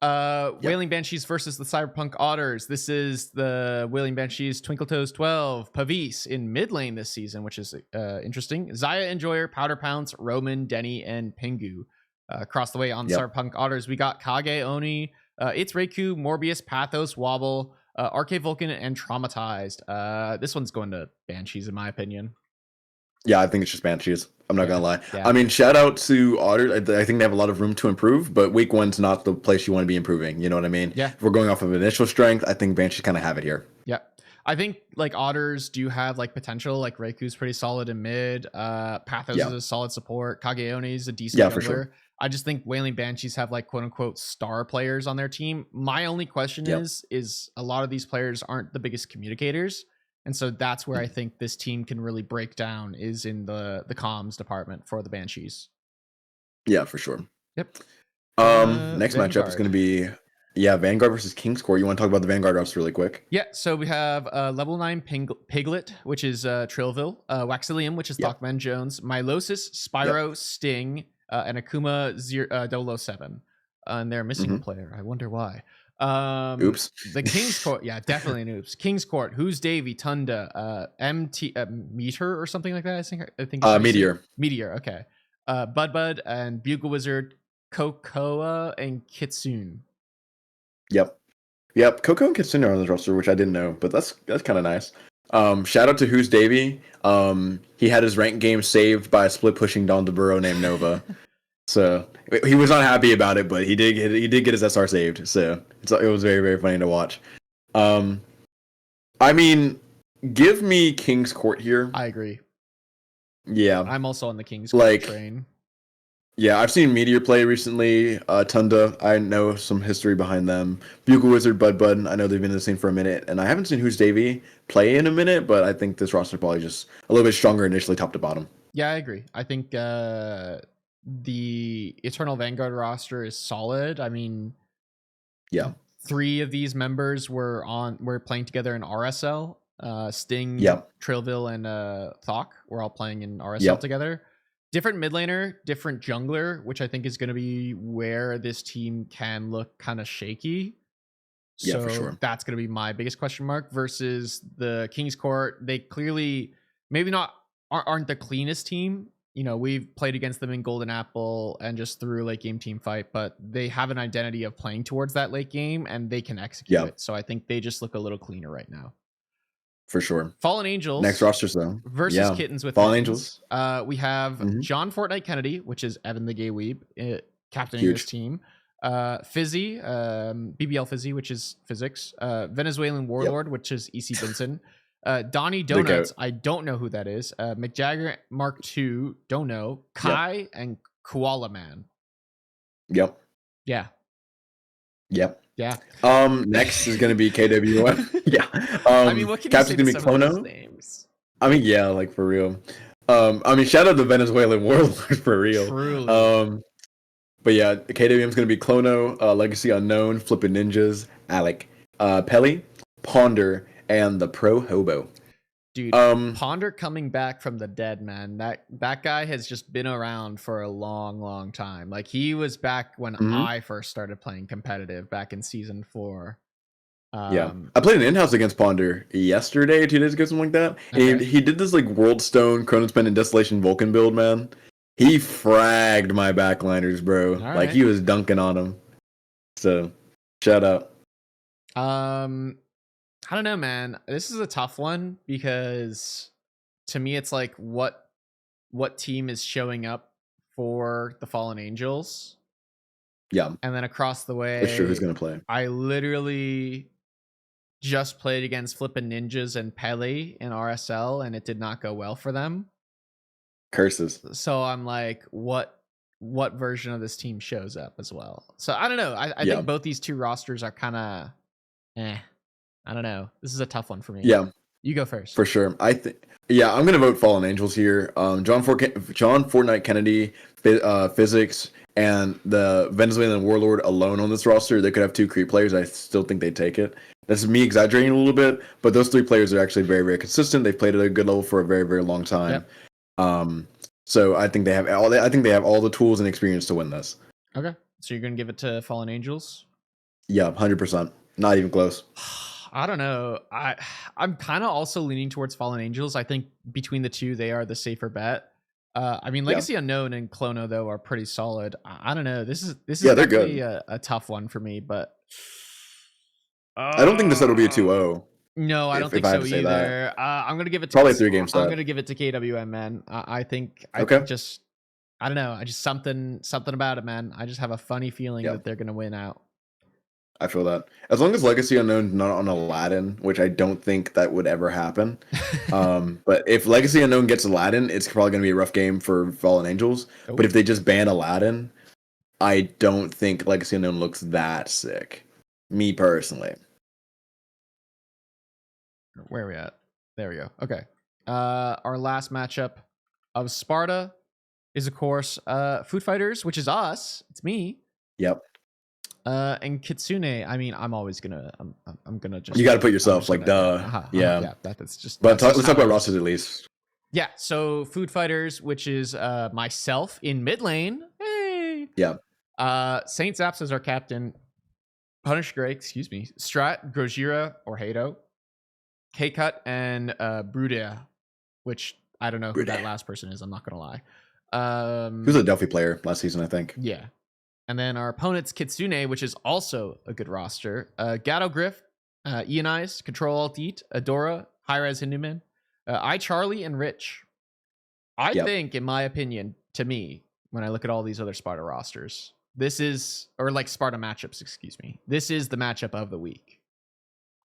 Wailing Banshees versus the Cyberpunk Otters. This is the Wailing Banshees Twinkletoes 12 Pavis in mid lane this season, which is interesting. Zaya Enjoyer, Powder Pounce, Roman, Denny, and Pingu. Across the way on the Cyberpunk Otters, we got Kage Oni, It's Reiku, Morbius, Pathos, Wobble, RK Vulcan, and Traumatized. This one's going to Banshees in my opinion. Yeah, I think it's just Banshees. I'm not gonna lie. Yeah. I mean, shout out to Otters. I think they have a lot of room to improve, but week one's not the place you want to be improving. You know what I mean? Yeah. If we're going off of initial strength, I think Banshees kind of have it here. Yeah. I think like Otters do have like potential. Like Reiku's pretty solid in mid. Pathos is a solid support. Kageone is a decent jungler. For sure. I just think Wailing Banshees have like quote unquote star players on their team. My only question is a lot of these players aren't the biggest communicators. And so that's where I think this team can really break down is in the comms department for the Banshees. Yeah, for sure. Yep. Next matchup is going to be Yeah, Vanguard versus King's Court. You want to talk about the Vanguard roster really quick? Yeah, so we have level 9 Piglet, which is Trillville, Waxilium, which is Yep. Thockman Jones, Milosis, Spyro, Sting, and Akuma 007. And they're missing a player. I wonder why. Oops. The King's Court, yeah, definitely an oops. King's Court, Who's Davy, Tunda, MT Meter or something like that. I think Meteor. Meteor, okay. Bud, and Bugle Wizard, Kokoa, and Kitsune. Yep. Coco and Kitsune are on the roster, which I didn't know, but that's kind of nice. Shout out to Who's Davy. He had his rank game saved by a split pushing Don DeBurro named Nova. So he was not happy about it, but he did get his SR saved. So it was very, very funny to watch. I mean, give me King's Court here. I agree. Yeah, I'm also on the King's Court train. Yeah, I've seen Meteor play recently. Tunda, I know some history behind them. Bugle Wizard, Bud, I know they've been in the scene for a minute, and I haven't seen Who's Davy play in a minute, but I think this roster is probably just a little bit stronger initially, top to bottom. Yeah, I agree. I think the Eternal Vanguard roster is solid. I mean, yeah, 3 of these members were playing together in RSL. Sting, Trillville, and Thok were all playing in RSL together. Different mid laner, different jungler, which I think is going to be where this team can look kind of shaky. Yeah, so for sure. That's going to be my biggest question mark versus the King's Court. They clearly maybe aren't the cleanest team. You know, we've played against them in Golden Apple and just through late game team fight, but they have an identity of playing towards that late game and they can execute it. So I think they just look a little cleaner right now. For sure. Fallen Angels. Next roster, though. Versus Kittens with Fallen Mittens. We have John Fortnite Kennedy, which is Evan the Gay Weeb, captaining this team. Fizzy, BBL Fizzy, which is physics. Venezuelan Warlord, which is EC Benson. Donnie Donuts, I don't know who that is. McJagger Mark II, don't know. Kai and Koala Man. Yep. Yeah. Next is gonna be KWM. Yeah. I mean, what can you say to some of those names? I mean, yeah, like for real. I mean, shout out to Venezuelan Warlord for real. Truly. But yeah, KWM's gonna be Clono, Legacy Unknown, Flippin' Ninjas, Alec, Pelly, Ponder, and the Pro Hobo. Dude, Ponder coming back from the dead, man. That guy has just been around for a long, long time. Like he was back when I first started playing competitive back in season 4. I played an in-house against Ponder yesterday, 2 days ago, something like that. Okay. And he did this like World Stone, Chronospin, and Desolation Vulcan build, man. He fragged my backliners, bro. All like he was dunking on them. So, shout out. I don't know, man. This is a tough one because to me it's like what team is showing up for the Fallen Angels? Yeah. And then across the way, for sure who's gonna play. I literally just played against Flippin' Ninjas and Pele in RSL and it did not go well for them. Curses. So I'm like, what version of this team shows up as well? So I don't know. I think both these 2 rosters are kind of I don't know. This is a tough one for me. Yeah. You go first. For sure. I'm going to vote Fallen Angels here. John Fortnite Kennedy, Physics, and the Venezuelan Warlord alone on this roster. They could have 2 creep players. I still think they take it. That's me exaggerating a little bit, but those 3 players are actually very, very consistent. They've played at a good level for a very, very long time. Yep. So I think they have all the tools and experience to win this. Okay. So you're going to give it to Fallen Angels? Yeah, 100%. Not even close. I don't know. I'm kind of also leaning towards Fallen Angels. I think between the 2, they are the safer bet. I mean, Legacy Unknown and Clono though are pretty solid. I don't know. This is definitely a tough one for me, but I don't think this set will be a 2-0. No, I don't think so either. I'm gonna give it to probably a 3-game set. I'm gonna give it to KWM, man. I think I just I don't know. I just something about it, man. I just have a funny feeling that they're gonna win out. I feel that. As long as Legacy Unknown's not on Aladdin, which I don't think that would ever happen. But if Legacy Unknown gets Aladdin, it's probably going to be a rough game for Fallen Angels. Oh. But if they just ban Aladdin, I don't think Legacy Unknown looks that sick. Me personally. Where are we at? There we go. Okay. Our last matchup of Sparta is, of course, Food Fighters, which is us. It's me. Yep. And Kitsune, I mean, I'm always gonna, I'm gonna just. You got to put yourself like, duh. Yeah. Yeah, that's just. But That's let's talk about rosters at least. Yeah. So Food Fighters, which is myself in mid lane. Hey. Yeah. Saint Zaps as our captain. Punish Grey, excuse me. Strat, Gojira, or Hado. K-Cut and Brudia, which I don't know who that last person is. I'm not gonna lie. He was a Delphi player last season, I think. Yeah. And then our opponent's Kitsune, which is also a good roster. Gato Griff, Ian Eyes, Control Alt Eat, Adora, Hi-Res Hinduman, Charlie, and Rich. I think, in my opinion, to me, when I look at all these other Sparta rosters, this is, or like Sparta matchups, excuse me, this is the matchup of the week.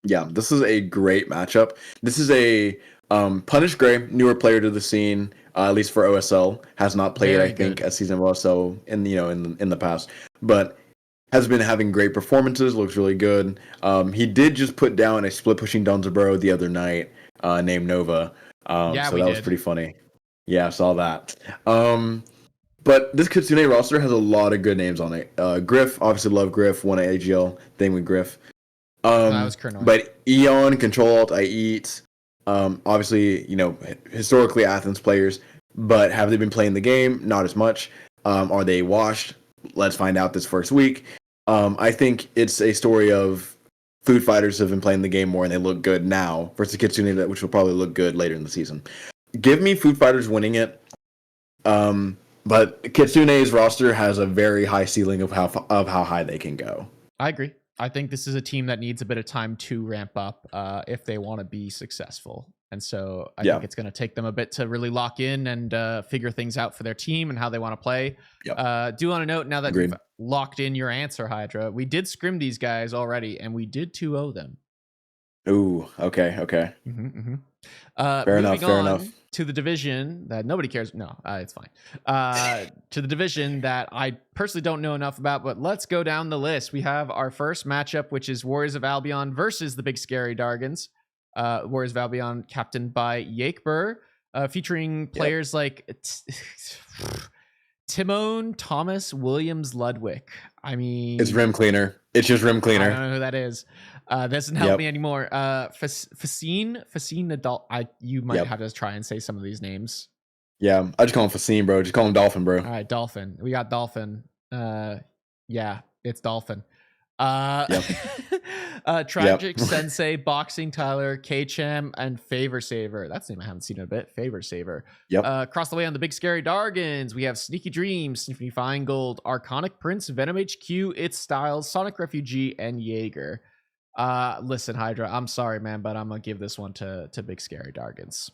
Yeah, this is a great matchup. This is a Punish Grey, newer player to the scene, at least for OSL, has not played, I think, a season of OSL in the past, but has been having great performances. Looks really good. He did just put down a split pushing Donzaburo the other night, named Nova. So that was pretty funny. Yeah, I saw that. But this Kitsune roster has a lot of good names on it. Griff, obviously love Griff. Won an AGL thing with Griff. But Eon, Control Alt, I Eat. Obviously, historically Athens players, but have they been playing the game? Not as much. Are they washed? Let's find out this first week. I think it's a story of Food Fighters have been playing the game more and they look good now versus Kitsune, which will probably look good later in the season. Give me Food Fighters winning it. But Kitsune's roster has a very high ceiling of how high they can go. I agree. I think this is a team that needs a bit of time to ramp up if they want to be successful. And so I think it's going to take them a bit to really lock in and figure things out for their team and how they want to play. Do want to note, now that you've locked in your answer, Hydra, we did scrim these guys already, and we did 2-0 them. Ooh, okay. Fair enough. To the division that nobody cares. No, it's fine. To the division that I personally don't know enough about, but let's go down the list. We have our first matchup, which is Warriors of Albion versus the Big Scary Dargans. Warriors of Albion, captained by Yakebur, featuring players like Timon, Thomas, Williams, Ludwig. I mean, it's Rim Cleaner. It's just Rim Cleaner. I don't know who that is. Doesn't help me anymore. Facine Adult. You might have to try and say some of these names. Yeah, I just call him Facine, bro. Just call him Dolphin, bro. All right, Dolphin. We got Dolphin. Yeah, it's Dolphin. Tragic Sensei, Boxing Tyler, K-Cham, and Favor Saver. That's a name I haven't seen in a bit. Favor Saver. Across the way on the Big Scary Dargans, we have Sneaky Dreams, Symphony Feingold, Arconic Prince, Venom HQ, It's Styles, Sonic Refugee, and Jaeger. Listen, Hydra, I'm sorry, man, but I'm gonna give this one to Big Scary Dargans.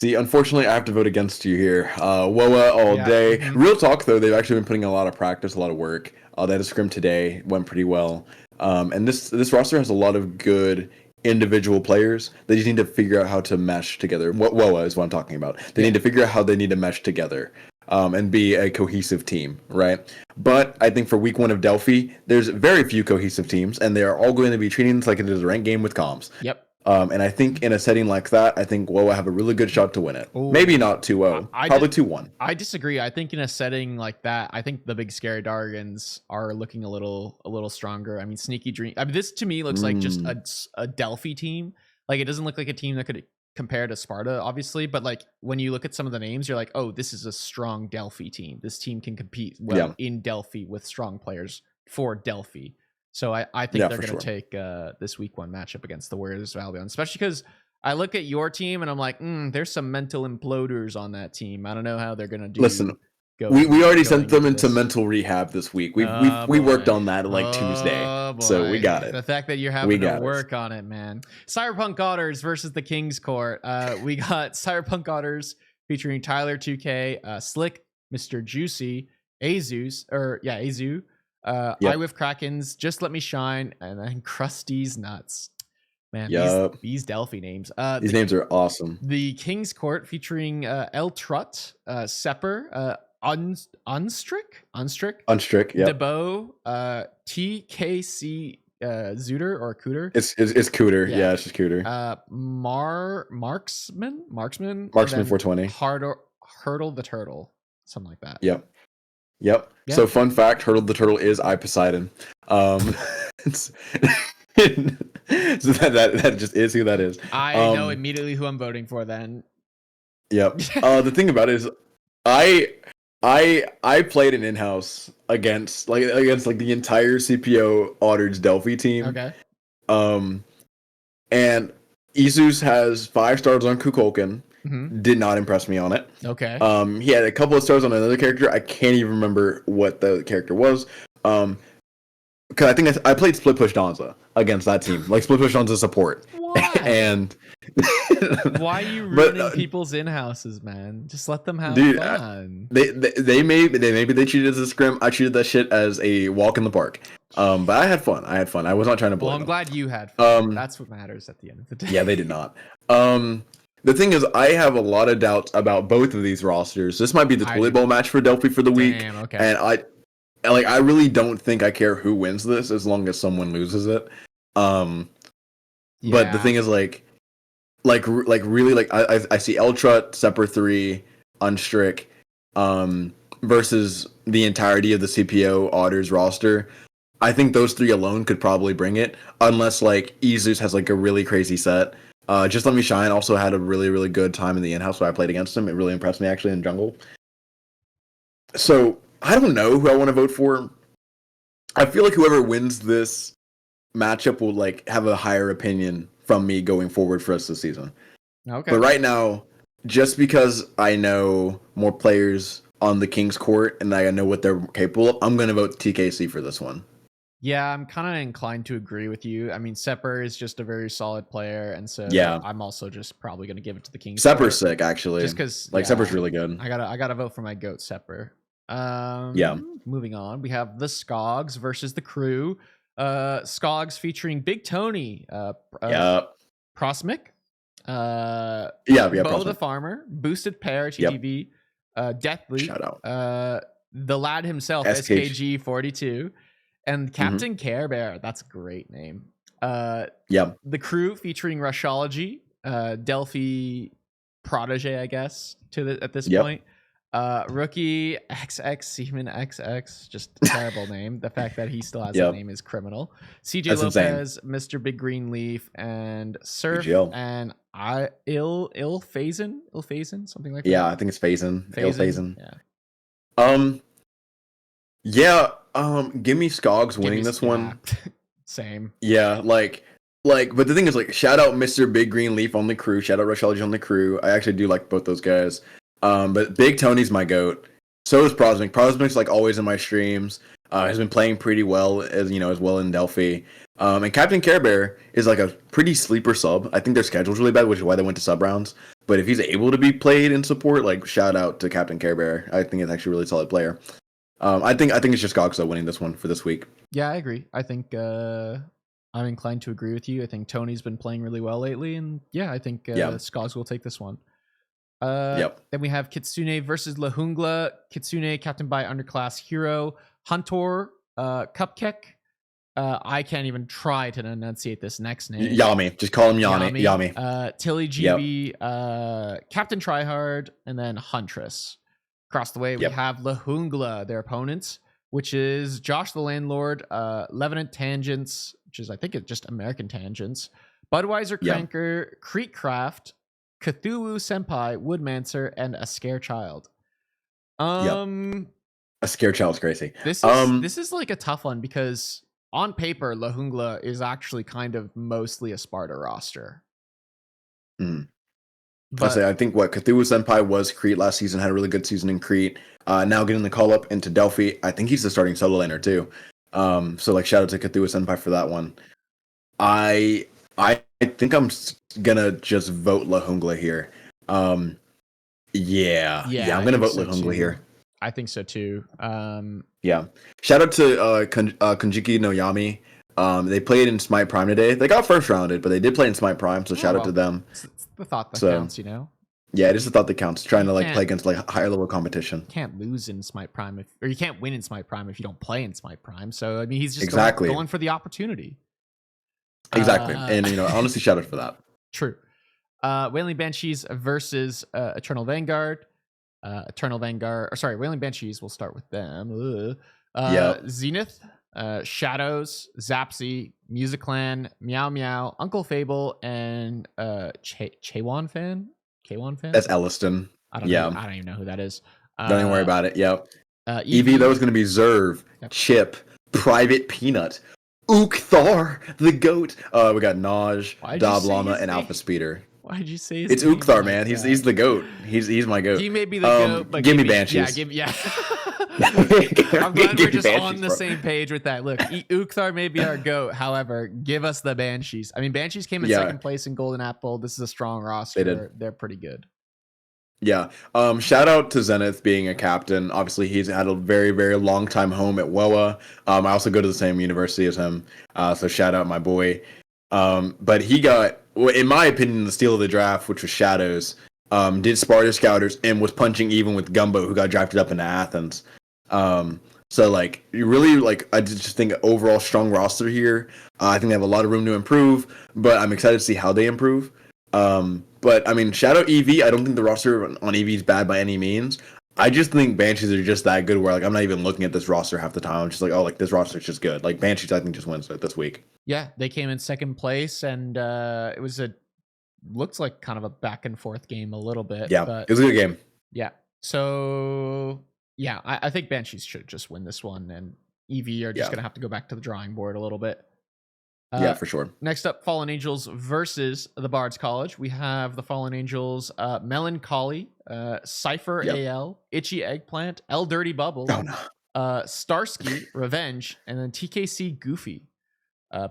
See, unfortunately, I have to vote against you here. WOA all day. Real talk, though, they've actually been putting a lot of practice, a lot of work. They had a scrim today, went pretty well. And this roster has a lot of good individual players. They just need to figure out how to mesh together. WOA is what I'm talking about. They need to figure out how they need to mesh together and be a cohesive team, right? But I think for week 1 of Delphi, there's very few cohesive teams, and they are all going to be treating this like it is a ranked game with comms. And I think in a setting like that, I think WOA have a really good shot to win it. Ooh. Maybe not 2-0, probably 2-1. I disagree. I think in a setting like that, I think the Big Scary Dargans are looking a little stronger. I mean, Sneaky Dream. I mean, this to me looks like just a Delphi team. Like, it doesn't look like a team that could compare to Sparta, obviously. But like, when you look at some of the names, you're like, oh, this is a strong Delphi team. This team can compete well in Delphi with strong players for Delphi. So I think they're going to take this week 1 matchup against the Warriors of Albion, especially because I look at your team and I'm like, there's some mental imploders on that team. I don't know how they're going to do. Listen, we already sent them into mental rehab this week. We worked on that like Tuesday, so we got it. The fact that you're having to work on it, man. Cyberpunk Otters versus the King's Court. We got Cyberpunk Otters featuring Tyler 2K, Slick, Mr. Juicy, Azu. I With Krakens, Just Let Me Shine, and then Krusty's Nuts. Man, these Delphi names. These names are awesome. The King's Court featuring El Trut, Sepper, Unstrick, Debo, TKC Zooter or Cooter. It's Cooter. Yeah, it's just Cooter. Marksman 420. Hurdle the Turtle, something like that. Yep. Yep. Yeah. So fun fact, Hurdle the Turtle is I Poseidon. So that just is who that is. I know immediately who I'm voting for then. Yep. The thing about it is I played an in-house against like the entire CPO Auders Delphi team. Okay. And Isus has 5 stars on Kukulkan. Mm-hmm. Did not impress me on it. Okay. He had a couple of stars on another character. I can't even remember what the character was. Because I think I played Split Push Danza against that team, like Split Push Danza support. Why? And why are you ruining people's in-houses, man? Just let them have fun. They treated it as a scrim. I treated that shit as a walk in the park. But I had fun. I was not trying to blame Well, I'm them. glad you had fun. That's what matters at the end of the day. Yeah, they did not. The thing is, I have a lot of doubts about both of these rosters. This might be the toilet bowl match for Delphi for the week. Damn, okay. And I really don't think I care who wins this as long as someone loses it. But the thing is, really, I see Eltrut, Sepper 3, Unstrick, versus the entirety of the CPO Otters roster. I think those 3 alone could probably bring it, unless like Isus has like a really crazy set. Just Let Me Shine also had a really, really good time in the in-house where I played against him. It really impressed me actually in jungle. So I don't know who I want to vote for. I feel like whoever wins this matchup will like have a higher opinion from me going forward for us this season. Okay. But right now, just because I know more players on the King's Court and I know what they're capable of, I'm going to vote TKC for this one. Yeah, I'm kind of inclined to agree with you. I mean, Sepper is just a very solid player, and so I'm also just probably going to give it to the King's Court. Sepper's sick, actually. Just because, Sepper's really good. I gotta vote for my goat, Sepper. Yeah. Moving on, we have the Skogs versus the Crew. Skogs featuring Big Tony, Prosmic, Bo the Farmer, Boosted Pair, TTV, Deathly, shout out, the lad himself, SKG42, and Captain Care Bear. That's a great name. The Crew featuring Rushology, Delphi Protege, I guess, at this point. Rookie XX Seaman XX, just a terrible name. The fact that he still has that name is criminal. CJ That's Lopez, insane. Mr. Big Green Leaf, and Surf, and Il Phazon, something like that. Yeah, I think it's Phazon. Il Phazon. Yeah. Give me Skogs winning this one. Same. Yeah, but the thing is, like, shout out Mr. Big Green Leaf on the Crew, shout out Rushology on the Crew. I actually do like both those guys. But Big Tony's my goat. So is Prosmic. Prosmic's like always in my streams. Has been playing pretty well as well in Delphi. And Captain Care Bear is like a pretty sleeper sub. I think their schedule's really bad, which is why they went to sub rounds. But if he's able to be played in support, like shout out to Captain Care Bear. I think it's actually a really solid player. I think it's just Gogso winning this one for this week. Yeah, I agree. I think I'm inclined to agree with you. I think Tony's been playing really well lately, and I think Skogs will take this one. Then we have Kitsune versus Lahungla. Kitsune, captained by underclass hero Hunter Cupcake. I can't even try to enunciate this next name. Yami. Just call him Yami. Tilly GB, Captain Tryhard, and then Huntress. Across the way, we have Lahungla, their opponents, which is Josh the Landlord, Levenant Tangents, which is, I think, it's just American Tangents, Budweiser Cranker, Creekcraft, Cthulhu Senpai, Woodmancer, and a Scare Child. A Scare Child's crazy. This is like a tough one because on paper, Lahungla is actually kind of mostly a Sparta roster. But I think Cthulhu Senpai was Crete last season, had a really good season in Crete. Now getting the call up into Delphi, I think he's the starting solo laner too. So like shout out to Cthulhu Senpai for that one. I think I'm gonna just vote Lahungla here. I'm gonna vote Lahungla here. I think so too. Shout out to Konjiki no Yami. They played in Smite Prime today. They got first rounded, but they did play in Smite Prime, so shout out to them. It's the thought that counts, Yeah, it is the thought that counts. Trying to play against higher level competition. You can't lose in Smite Prime or you can't win in Smite Prime if you don't play in Smite Prime. So I mean, he's just going for the opportunity. Exactly, and honestly, shout out for that. True. Wailing Banshees versus Eternal Vanguard. Eternal Vanguard, or sorry, Wailing Banshees. We'll start with them. Zenith, Shadows, Zapsy, Musiclan, Meow Meow, Uncle Fable, and K1 fan. That's Elliston. I don't know. I don't even know who that is. Don't even worry about it. Yep. EV though is going to be Zerv, Chip, Private Peanut, Ukhthar, the goat. We got Naj, Doblama, and Alpha Speeder. Why did you say it's Ukhthar, man? He's the goat. He's my goat. He may be the goat, but give me Banshees. Yeah. I'm glad we're just on the same page with that. Look, Ukhthar may be our goat. However, give us the Banshees. I mean, Banshees came in second place in Golden Apple. This is a strong roster. They're pretty good. Yeah. Shout out to Zenith being a captain. Obviously, he's had a very, very long time home at WOA. I also go to the same university as him. So shout out my boy. But he got, in my opinion, the steal of the draft, which was Shadows. Did Sparta Scouters and was punching even with Gumbo, who got drafted up into Athens. So like, you really like, I just think overall strong roster here. I think they have a lot of room to improve, but I'm excited to see how they improve. But I mean, shout out EV. I don't think the roster on EV is bad by any means. I just think Banshees are just that good where like I'm not even looking at this roster half the time. I'm just like, oh, like this roster is just good. Like Banshees, I think just wins it this week. Yeah, they came in second place, and it was looks like kind of a back and forth game a little bit. Yeah, but, it was a good game. Yeah. So yeah, I think Banshees should just win this one, and EV are just gonna have to go back to the drawing board a little bit. Yeah, for sure. Next up, Fallen Angels versus the Bards College. We have the Fallen Angels, Melancholy, Cypher AL, Itchy Eggplant, L Dirty Bubble, Starsky, Revenge, and then TKC Goofy.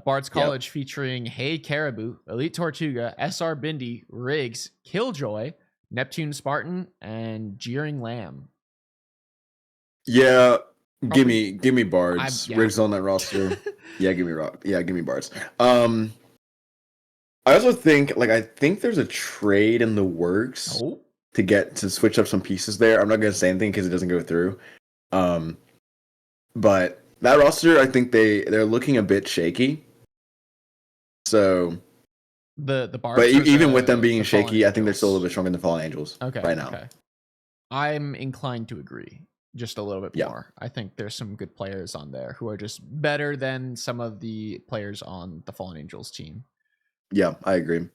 Bards College featuring Hey Caribou, Elite Tortuga, SR Bindi, Riggs, Killjoy, Neptune Spartan, and Jeering Lamb. Yeah. Give me Bards. Riggs on that roster. Give me Bards. I also think I think there's a trade in the works to switch up some pieces there. I'm not gonna say anything because it doesn't go through. But that roster, I think they're looking a bit shaky. So the Bards, but even with them being shaky, I think they're still a little bit stronger than the Fallen Angels right now. Okay. I'm inclined to agree. Just a little bit more. I think there's some good players on there who are just better than some of the players on the Fallen Angels team. Yeah, I agree.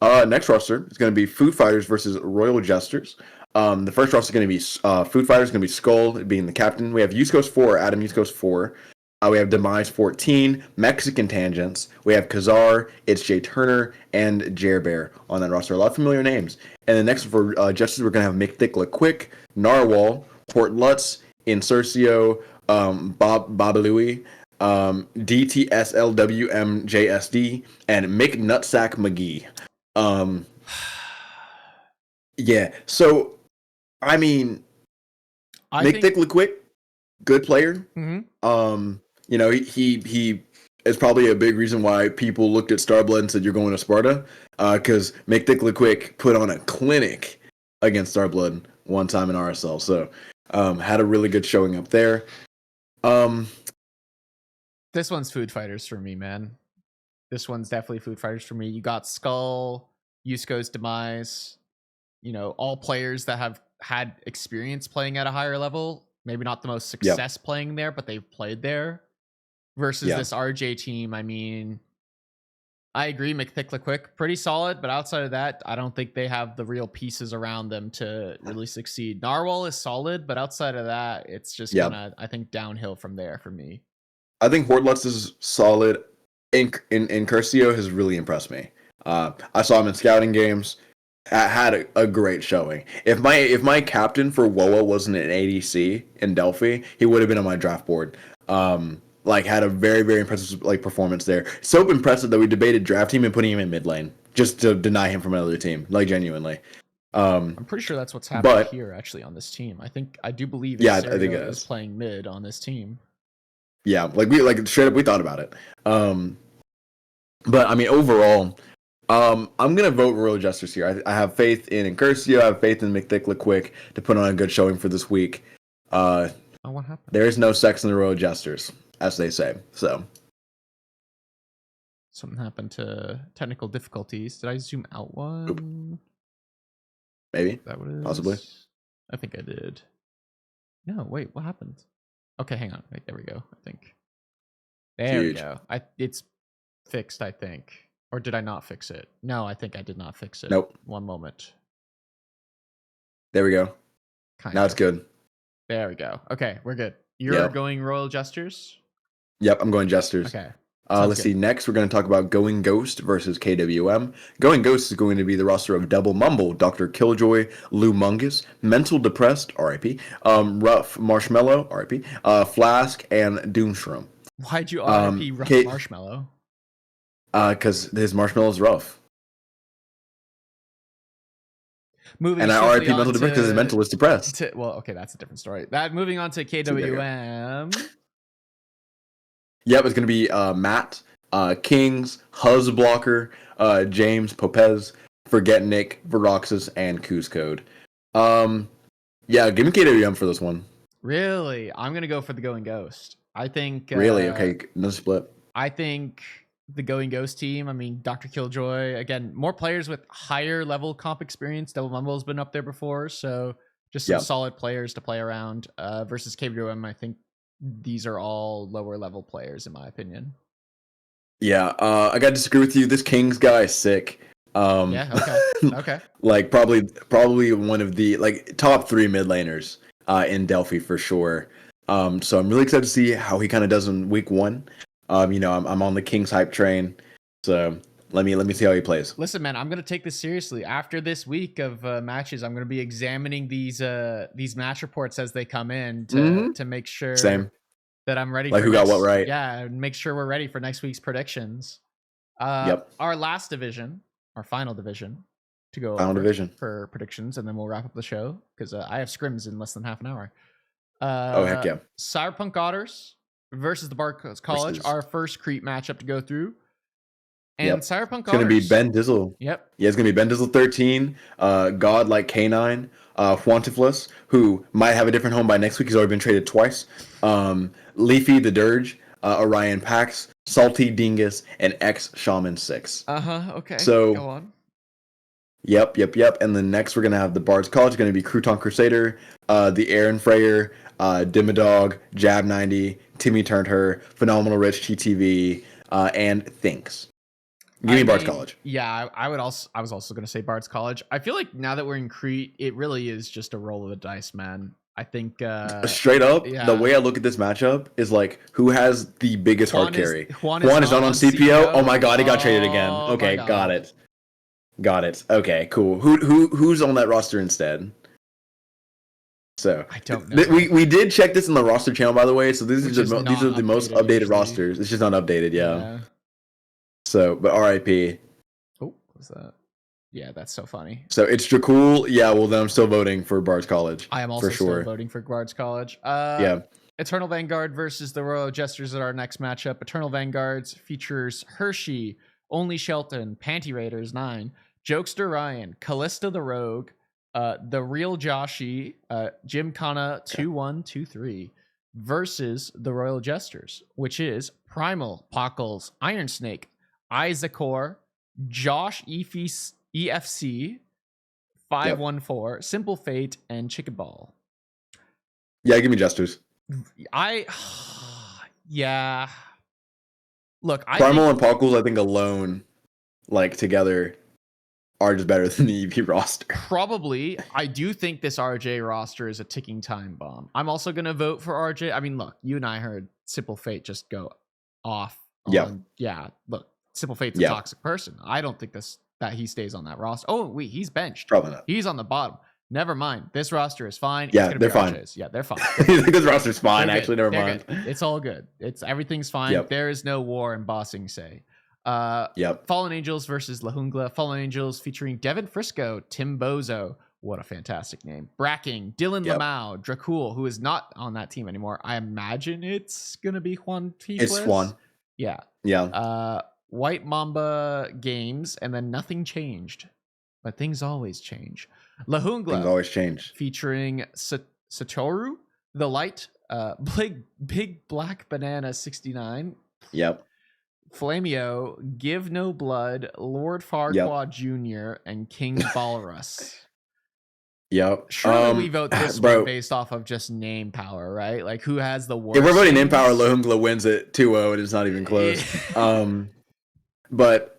Next roster is going to be Food Fighters versus Royal Jesters. The first roster is going to be Food Fighters, going to be Skull being the captain. We have Yuskos 4, Adam Yuskos 4. We have Demise 14, Mexican Tangents. We have Kazar, It's Jay Turner, and Jerbear on that roster. A lot of familiar names. And then next for Jesters, we're going to have McThick LaQuick, Narwhal, Port Lutz, Insercio, Babalui, DTSLWMJSD, and Mick Nutsack McGee. So I mean, McThick LaQuick, good player. Mm-hmm. He is probably a big reason why people looked at Starblood and said you're going to Sparta, because McThick LaQuick put on a clinic against Starblood one time in RSL. So had a really good showing up there. This one's Food Fighters for me, man. This one's definitely Food Fighters for me. You got Skull, Yusko's Demise, all players that have had experience playing at a higher level. Maybe not the most success playing there, but they've played there. Versus this RJ team, I mean, I agree, McThick LaQuick, pretty solid, but outside of that, I don't think they have the real pieces around them to really succeed. Narwhal is solid, but outside of that, it's just gonna, I think, downhill from there for me. I think Hortlutz is solid. Curcio has really impressed me. I saw him in scouting games. Had a great showing. If my captain for WOA wasn't an ADC in Delphi, he would have been on my draft board. Had a very, very impressive performance there. So impressive that we debated drafting him and putting him in mid lane just to deny him from another team. Genuinely. I'm pretty sure that's what's happening here actually on this team. I do believe I think it is playing mid on this team. Yeah, straight up we thought about it. But I mean overall, I'm gonna vote Royal Jesters here. I have faith in Curcio. I have faith in McThick LaQuick to put on a good showing for this week. What happened? There is no sex in the Royal Jesters, as they say. So something happened to technical difficulties. Did I zoom out one? Maybe. That what it is? Possibly. I think I did. No, wait, what happened? Okay, hang on. Wait, there we go. I think. There we go. It's fixed, I think. Or did I not fix it? No, I think I did not fix it. Nope. One moment. There we go. Now it's good. There we go. Okay, we're good. You're going Royal Jesters? Yep, I'm going Jesters. Okay. Let's see. Next, we're going to talk about Going Ghost versus KWM. Going Ghost is going to be the roster of Double Mumble, Dr. Killjoy, Lou Mungus, Mental Depressed, RIP, Rough Marshmallow, RIP, Flask, and Doomshroom. Why'd you RIP Rough Marshmallow? Because his marshmallow is rough. Moving and I RIP Mental Depressed because his mental is depressed. Well, okay, that's a different story. Moving on to KWM. Yep, it's going to be Matt, Kings, Huz Blocker, James, Popez, Forget Nick, Veroxis, and Coos Code. Yeah, give me KWM for this one. Really? I'm going to go for the Going Ghost. I think... Really? Okay, no split. I think the Going Ghost team, I mean, Dr. Killjoy, again, more players with higher level comp experience. Double Mumble's been up there before, so just some solid players to play around. Versus KWM, I think these are all lower level players in my opinion. Yeah, I gotta disagree with you. This Kings guy is sick. Okay. Like probably one of the top 3 mid laners in Delphi for sure. So I'm really excited to see how he kind of does in week 1. I'm on the Kings hype train. So let me see how he plays. Listen, man, I'm gonna take this seriously. After this week of matches, I'm gonna be examining these match reports as they come in to make sure that I'm ready. Like who got what right? Yeah, and make sure we're ready for next week's predictions. Our last division, our final division, to go over for predictions, and then we'll wrap up the show because I have scrims in less than half an hour. Heck yeah! Cyberpunk Otters versus the Barcodes College, our first Creep matchup to go through. And Cyberpunk It's going to be Ben Dizzle. Yep. Yeah, it's going to be Ben Dizzle 13, God like K9, Juantiflus, who might have a different home by next week. He's already been traded twice. Leafy the Dirge, Orion Pax, Salty Dingus, and X Shaman 6. Okay. So, go on. Yep. And then next we're going to have the Bards College, going to be Crouton Crusader, the Aaron Freyer, Dimmadog, Jab 90, Timmy Turned Her, Phenomenal Rich TTV, and Thinks. Give me Bard's College. Yeah, I was also going to say Bard's College. I feel like now that we're in Crete, it really is just a roll of the dice, man. I think straight up, the way I look at this matchup is like who has the biggest hard carry. Juan is not on CPO. Oh my god, he got traded again. Okay, got it. Okay, cool. Who's on that roster instead? So I don't know. We did check this in the roster channel, by the way. So these are the most updated rosters. It's just not updated, yeah. So, but RIP. Oh, what's that? Yeah, that's so funny. So it's Dracul. Yeah, well then I'm still voting for Bard's College. I am also still voting for Bard's College. Eternal Vanguard versus the Royal Jesters at our next matchup. Eternal Vanguards features Hershey, Only Shelton, Panty Raiders 9, Jokester Ryan, Callista the Rogue, the Real Joshi, Jim Kana 2123 versus the Royal Jesters, which is Primal, Pockles, Iron Snake, Isaacor, Josh EFC 514, Simple Fate, and Chicken Ball. Yeah, give me Jesters. Look, Primal and Pockles, I think alone, like together, are just better than the EP roster. Probably. I do think this RJ roster is a ticking time bomb. I'm also going to vote for RJ. I mean, look, you and I heard Simple Fate just go off. Look, Simple Fate's a toxic person. I don't think that he stays on that roster. Oh, wait, he's benched. Probably not. He's on the bottom. Never mind. This roster is fine. Yeah, they're fine. RJ's. Yeah, they're fine. This roster's fine. Actually, never mind. Good. It's all good. Everything's fine. Yep. There is no war in Bossing Say. Fallen Angels versus La Jungla. Fallen Angels featuring Devin Frisco, Tim Bozo. What a fantastic name. Bracking, Dylan Lamau, Dracul, who is not on that team anymore. I imagine it's going to be Juan T. It's Juan. Yeah. White Mamba Games, and then Nothing Changed. But things always change. La Jungla. Things always change. Featuring Satoru, The Light, Big Black Banana 69. Yep. Flamio, Give No Blood, Lord Farquaad Jr., and King Balrus. Yep. Surely we vote this bro, one based off of just name power, right? Like who has the worst. If we're voting name power, names? Lohungla wins it 2-0, and it's not even close. But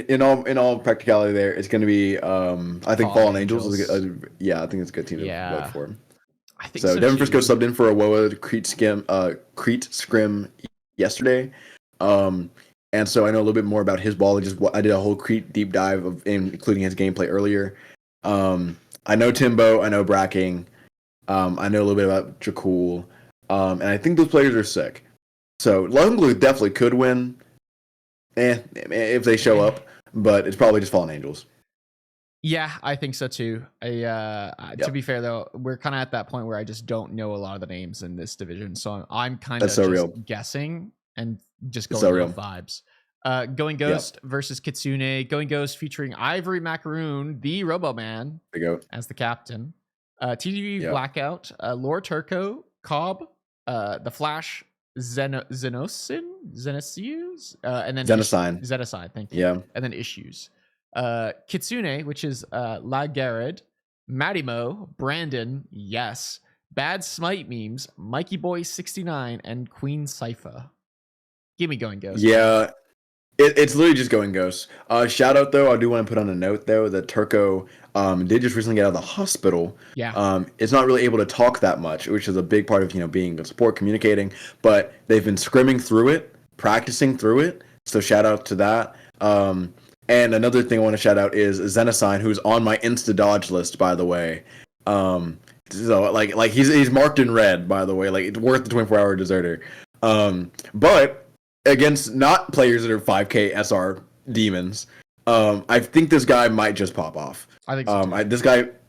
in all practicality, there it's going to be I think Fallen Angels is I think it's a good team to vote for. I think so. Devin Frisco subbed in for a WoA Crete scrim yesterday, and so I know a little bit more about his ball. I did a whole Crete deep dive including his gameplay earlier. I know Timbo, I know Bracking, I know a little bit about Jakul, and I think those players are sick. So Lohungla definitely could win, if they show up, but it's probably just Fallen Angels. Yeah, I think so too. To be fair though, we're kind of at that point where I just don't know a lot of the names in this division, so I'm kind of guessing and just going with vibes. Going Ghost versus Kitsune. Going Ghost featuring Ivory Macaroon, the Robo Man, as the captain. TTV Blackout, Lore Turco, Cobb, the Flash, Zenosius, and then Zenocide, thank you. Yeah. And then Issues. Kitsune, which is La Garrett, Matimo, Brandon, yes, Bad Smite Memes, Mikey Boy 69, and Queen Cypher. Give me Going Ghost. Yeah. It's literally just Going Ghost. Shout out though, I do want to put on a note though that Turco did just recently get out of the hospital. Yeah. It's not really able to talk that much, which is a big part of being a support, communicating. But they've been scrimming through it, practicing through it. So shout out to that. And another thing I want to shout out is Zenocide, who's on my Insta Dodge list, by the way. So like he's marked in red, by the way. Like it's worth the 24-hour deserter. But against not players that are 5K SR demons, I think this guy might just pop off. I think so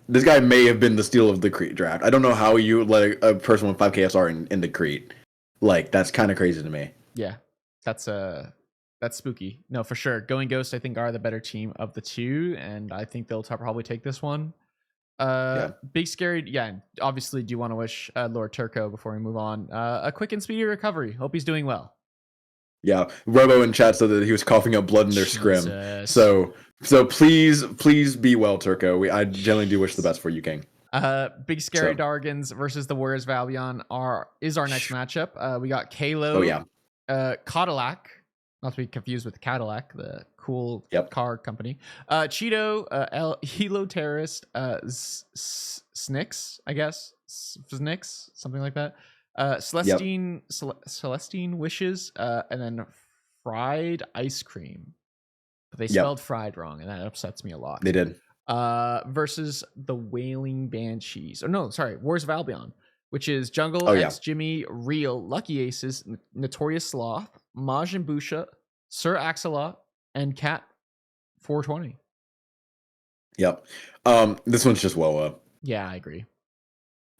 this guy may have been the steal of the Crete draft. I don't know how you let a person with 5K SR into Crete. Like that's kind of crazy to me. Yeah, that's spooky. No, for sure. Going Ghost, I think, are the better team of the two, and I think they'll probably take this one. Big Scary, obviously do want to wish Lord Turco, before we move on, a quick and speedy recovery. Hope he's doing well. Yeah, Robo in chat said that he was coughing up blood in their scrim. So please be well, Turco. I generally do wish the best for you, King. Big Scary Dargans versus the Warriors of Albion is our next matchup. We got Kalo, Cadillac, not to be confused with Cadillac, the cool car company. Cheeto, Helo Terrorist, Snix, I guess. Snix, something like that. Celestine Wishes, and then Fried Ice Cream. But they spelled fried wrong, and that upsets me a lot. They did. Versus the Wailing Banshees. Wars of Albion, which is Jungle, X, Jimmy, Real, Lucky Aces, Notorious Sloth, Majin Busha, Sir Axelot, and Cat 420. Yep. This one's just WoA. Yeah, I agree.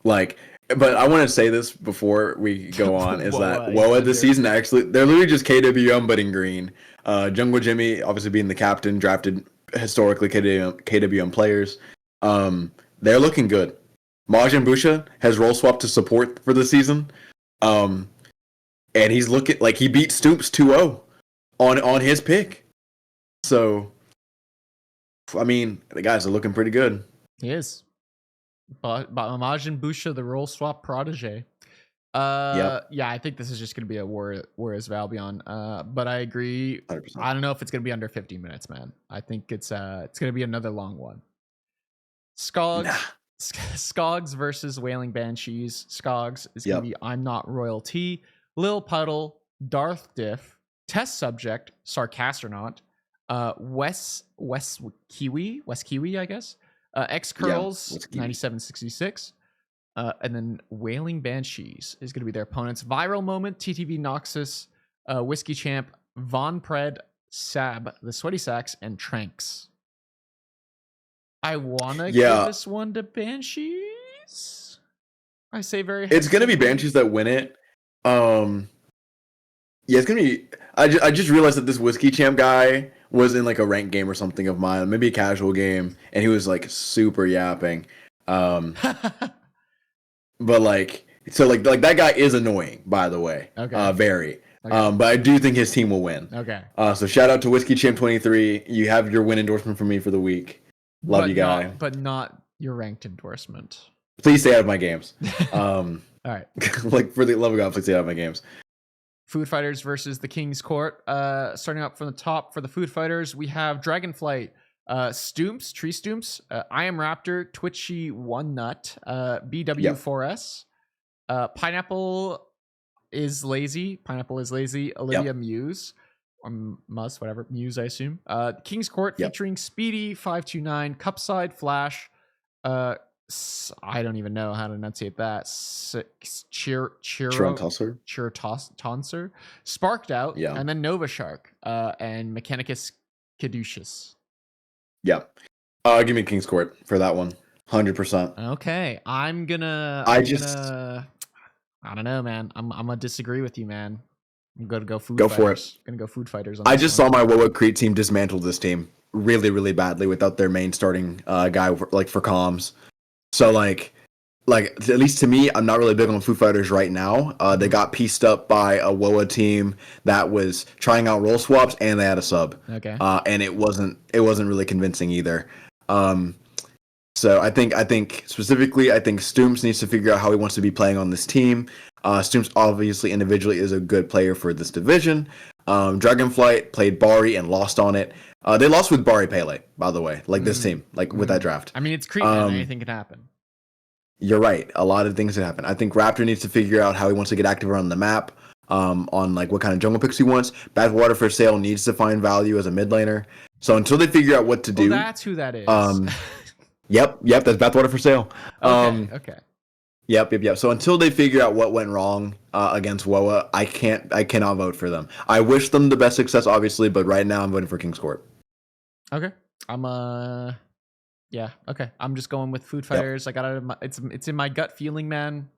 But I want to say this before we go on, is that WoA this season, actually, they're literally just KWM, but in green. Jungle Jimmy, obviously being the captain, drafted historically KWM players. They're looking good. Majin Busha has role swapped to support for the season. And he's looking like he beat Stoops 2-0 on his pick. So, I mean, the guys are looking pretty good. He is. But Majin Busha, the role swap protege. I think this is just going to be a Warriors of Albion. But I agree. 100%. I don't know if it's going to be under 50 minutes, man. I think it's going to be another long one. Skogs versus Wailing Banshees. Skogs is going to be I'm Not Royalty, Lil Puddle, Darth Diff, Test Subject, Sarcastronaut, West Kiwi, I guess. X Curls, 9766. And then Wailing Banshees is going to be their opponents. Viral Moment, TTV Noxus, Whiskey Champ, Von Pred, Sab, the Sweaty Sacks, and Tranks. I want to give this one to Banshees. I say very it's going to be Banshees that win it. It's going to be... I just realized that this Whiskey Champ guy was in like a ranked game or something of mine, maybe a casual game, and he was like super yapping. But like that guy is annoying, by the way. Okay. Very. Okay. But I do think his team will win. Okay. So shout out to Whiskey Champ 23. You have your win endorsement from me for the week. Love you, guy. But not your ranked endorsement. Please stay out of my games. All right. Like, for the love of God, please stay out of my games. Food Fighters versus the King's Court. Starting up from the top for the Food Fighters, we have Dragonflight, Stoomps, Tree Stoomps, I Am Raptor, Twitchy One Nut, BW4S, Pineapple is Lazy, Olivia Muse, or Muzz, whatever, Muse, I assume. King's Court featuring Speedy 529, Cupside Flash, I don't even know how to enunciate that. Tonser, Sparked Out, and then Nova Shark, and Mechanicus Caduceus. Yeah. Give me King's Court for that one. 100%. Okay. I don't know, man. I'm gonna disagree with you, man. I'm gonna go Food Fighters. For it. Gonna go Food Fighters on I just saw my WoW Crete team dismantle this team really, really badly without their main starting guy for comms. So like at least to me, I'm not really big on Foo Fighters right now. They got pieced up by a WoA team that was trying out role swaps, and they had a sub. Okay. And it wasn't really convincing either. So I think specifically, Stoomps needs to figure out how he wants to be playing on this team. Stoomps obviously individually is a good player for this division. Dragonflight played Bari and lost on it. They lost with Bari Pele, by the way, this team, with that draft. I mean, it's Crete, man. Anything can happen. You're right. A lot of things can happen. I think Raptor needs to figure out how he wants to get active around the map, on what kind of jungle picks he wants. Badwater for Sale needs to find value as a mid laner. So until they figure out what to do, that's who that is. Yep, that's Badwater for Sale. Okay. Yep. So until they figure out what went wrong against WoA, I cannot vote for them. I wish them the best success, obviously, but right now I'm voting for King's Court. Okay. Okay. I'm just going with Food Fighters. I got it. It's in my gut feeling, man.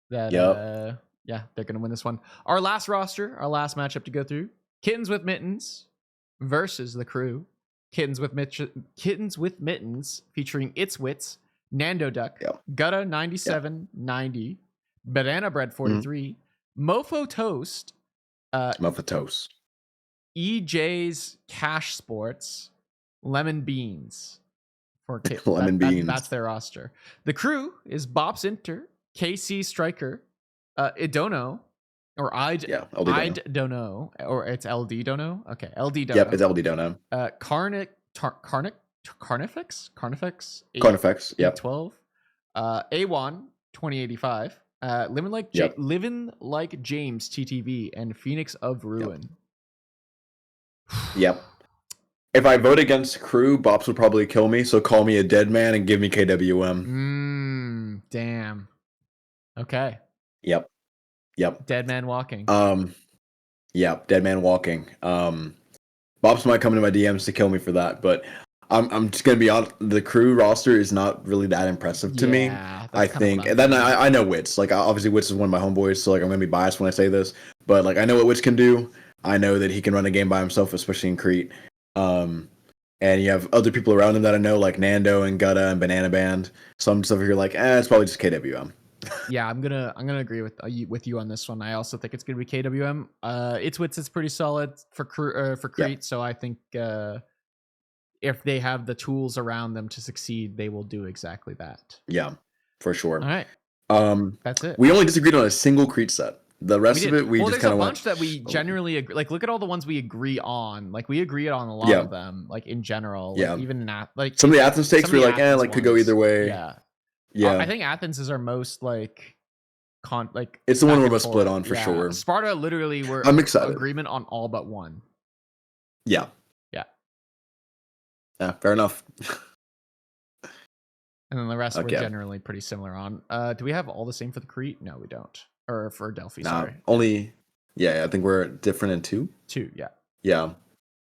That they're gonna win this one. Our last matchup to go through: Kittens with Mittens versus the Crew. Kittens with Mittens featuring Its Wits, Nando Duck, Gutta 9790, Banana Bread 43, Mofo Toast, EJ's Cash Sports, Lemon Beans. For Beans. That's their roster. The Crew is Bops Inter, KC Striker, Idono, or Idono, or it's LD Dono. Okay, LD Dono. Yep, it's LD Dono. Carnifex. Yep. 12. A1 2085. Living like James TTV and Phoenix of Ruin. Yep. If I vote against Crew, Bops would probably kill me, so call me a dead man and give me KWM. Damn. Okay. Yep. Dead man walking. Yep, dead man walking. Bops might come into my DMs to kill me for that, but I'm just gonna be honest. The Crew roster is not really that impressive to me. I think, and then I know Wits. Obviously, Wits is one of my homeboys, so I'm gonna be biased when I say this, but I know what Wits can do. I know that he can run a game by himself, especially in Crete. And you have other people around him that I know, like Nando and Gutta and Banana Band. So I'm just over here it's probably just KWM. Yeah, I'm gonna agree with you on this one. I also think it's gonna be KWM. Its Wits is pretty solid for Crete, so I think if they have the tools around them to succeed, they will do exactly that. Yeah, for sure. All right, that's it. We only disagreed on a single Crete set. The rest of it, we just kind of bunch that we generally agree. Look at all the ones we agree on. We agree on a lot of them. In general, even in some of the Athens takes were could go either way. Yeah. I think Athens is our most it's the one we're most split on for sure. Sparta literally I'm excited. Agreement on all but one. Yeah, fair enough. And then the rest we're generally pretty similar on. Do we have all the same for the Crete? No, we don't. Or for Delphi, sorry. Only, I think we're different in 2. 2, yeah. Yeah.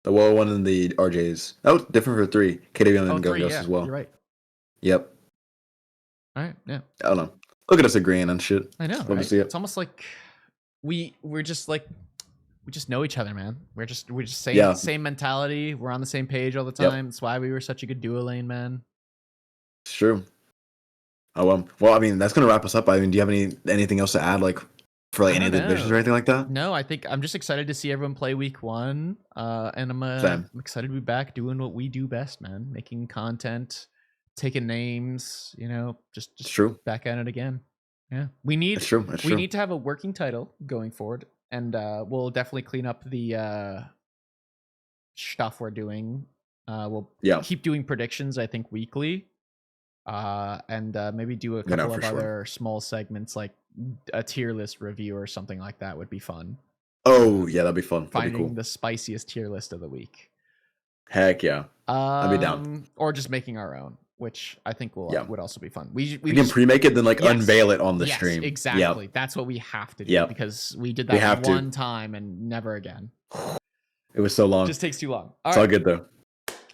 The WoA one and the RJs. That was different for 3. KWM and Go as well. You're right. Yep. All right, yeah. I don't know. Look at us agreeing on shit. I know, right? It's almost like we're just we just know each other, man. We're just same mentality. We're on the same page all the time. That's why we were such a good duo lane, man. It's true. Oh well, I mean that's gonna wrap us up. I mean, do you have anything else to add, for any of the divisions or anything like that? No, I think I'm just excited to see everyone play week 1. And I'm excited to be back doing what we do best, man. Making content, taking names, just true. back at it again. Yeah, we need It's true. we need to have a working title going forward, and we'll definitely clean up the stuff we're doing. We'll keep doing predictions, I think, weekly, and maybe do a couple of other small segments, like a tier list review or something like that would be fun. Oh yeah, that'd be fun. Finding the spiciest tier list of the week. Heck yeah, I'd be down. Or just making our own, which I think would also be fun. We can pre-make it, then unveil it on the stream. Exactly. Yep. That's what we have to do because we did that one time and never again. It was so long. It just takes too long. It's all good though.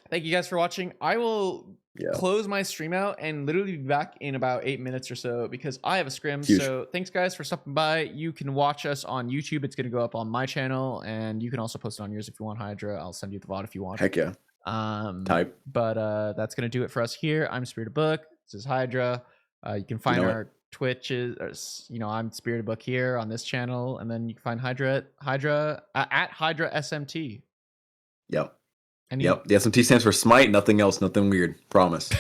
Thank you guys for watching. I will close my stream out and literally be back in about 8 minutes or so because I have a scrim. Huge. So thanks guys for stopping by. You can watch us on YouTube. It's going to go up on my channel, and you can also post it on yours if you want, Hydra. I'll send you the VOD if you want. Heck yeah. Type. But that's going to do it for us here. I'm Spiritedbook. This is Hydra. You can find our Twitches. I'm Spiritedbook here on this channel, and then you can find Hydra at Hydra SMT. Yep. The SMT stands for Smite, nothing else, nothing weird. Promise.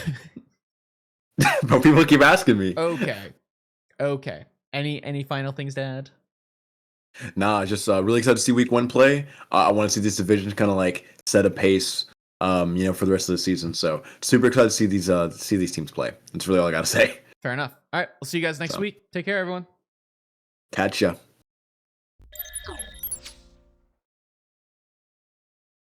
But people keep asking me. Okay. Any final things to add? Nah, just really excited to see week 1 play. I want to see these divisions kind of set a pace, for the rest of the season. So super excited to see these teams play. That's really all I gotta say. Fair enough. All right, we'll see you guys next week. Take care, everyone. Catch ya.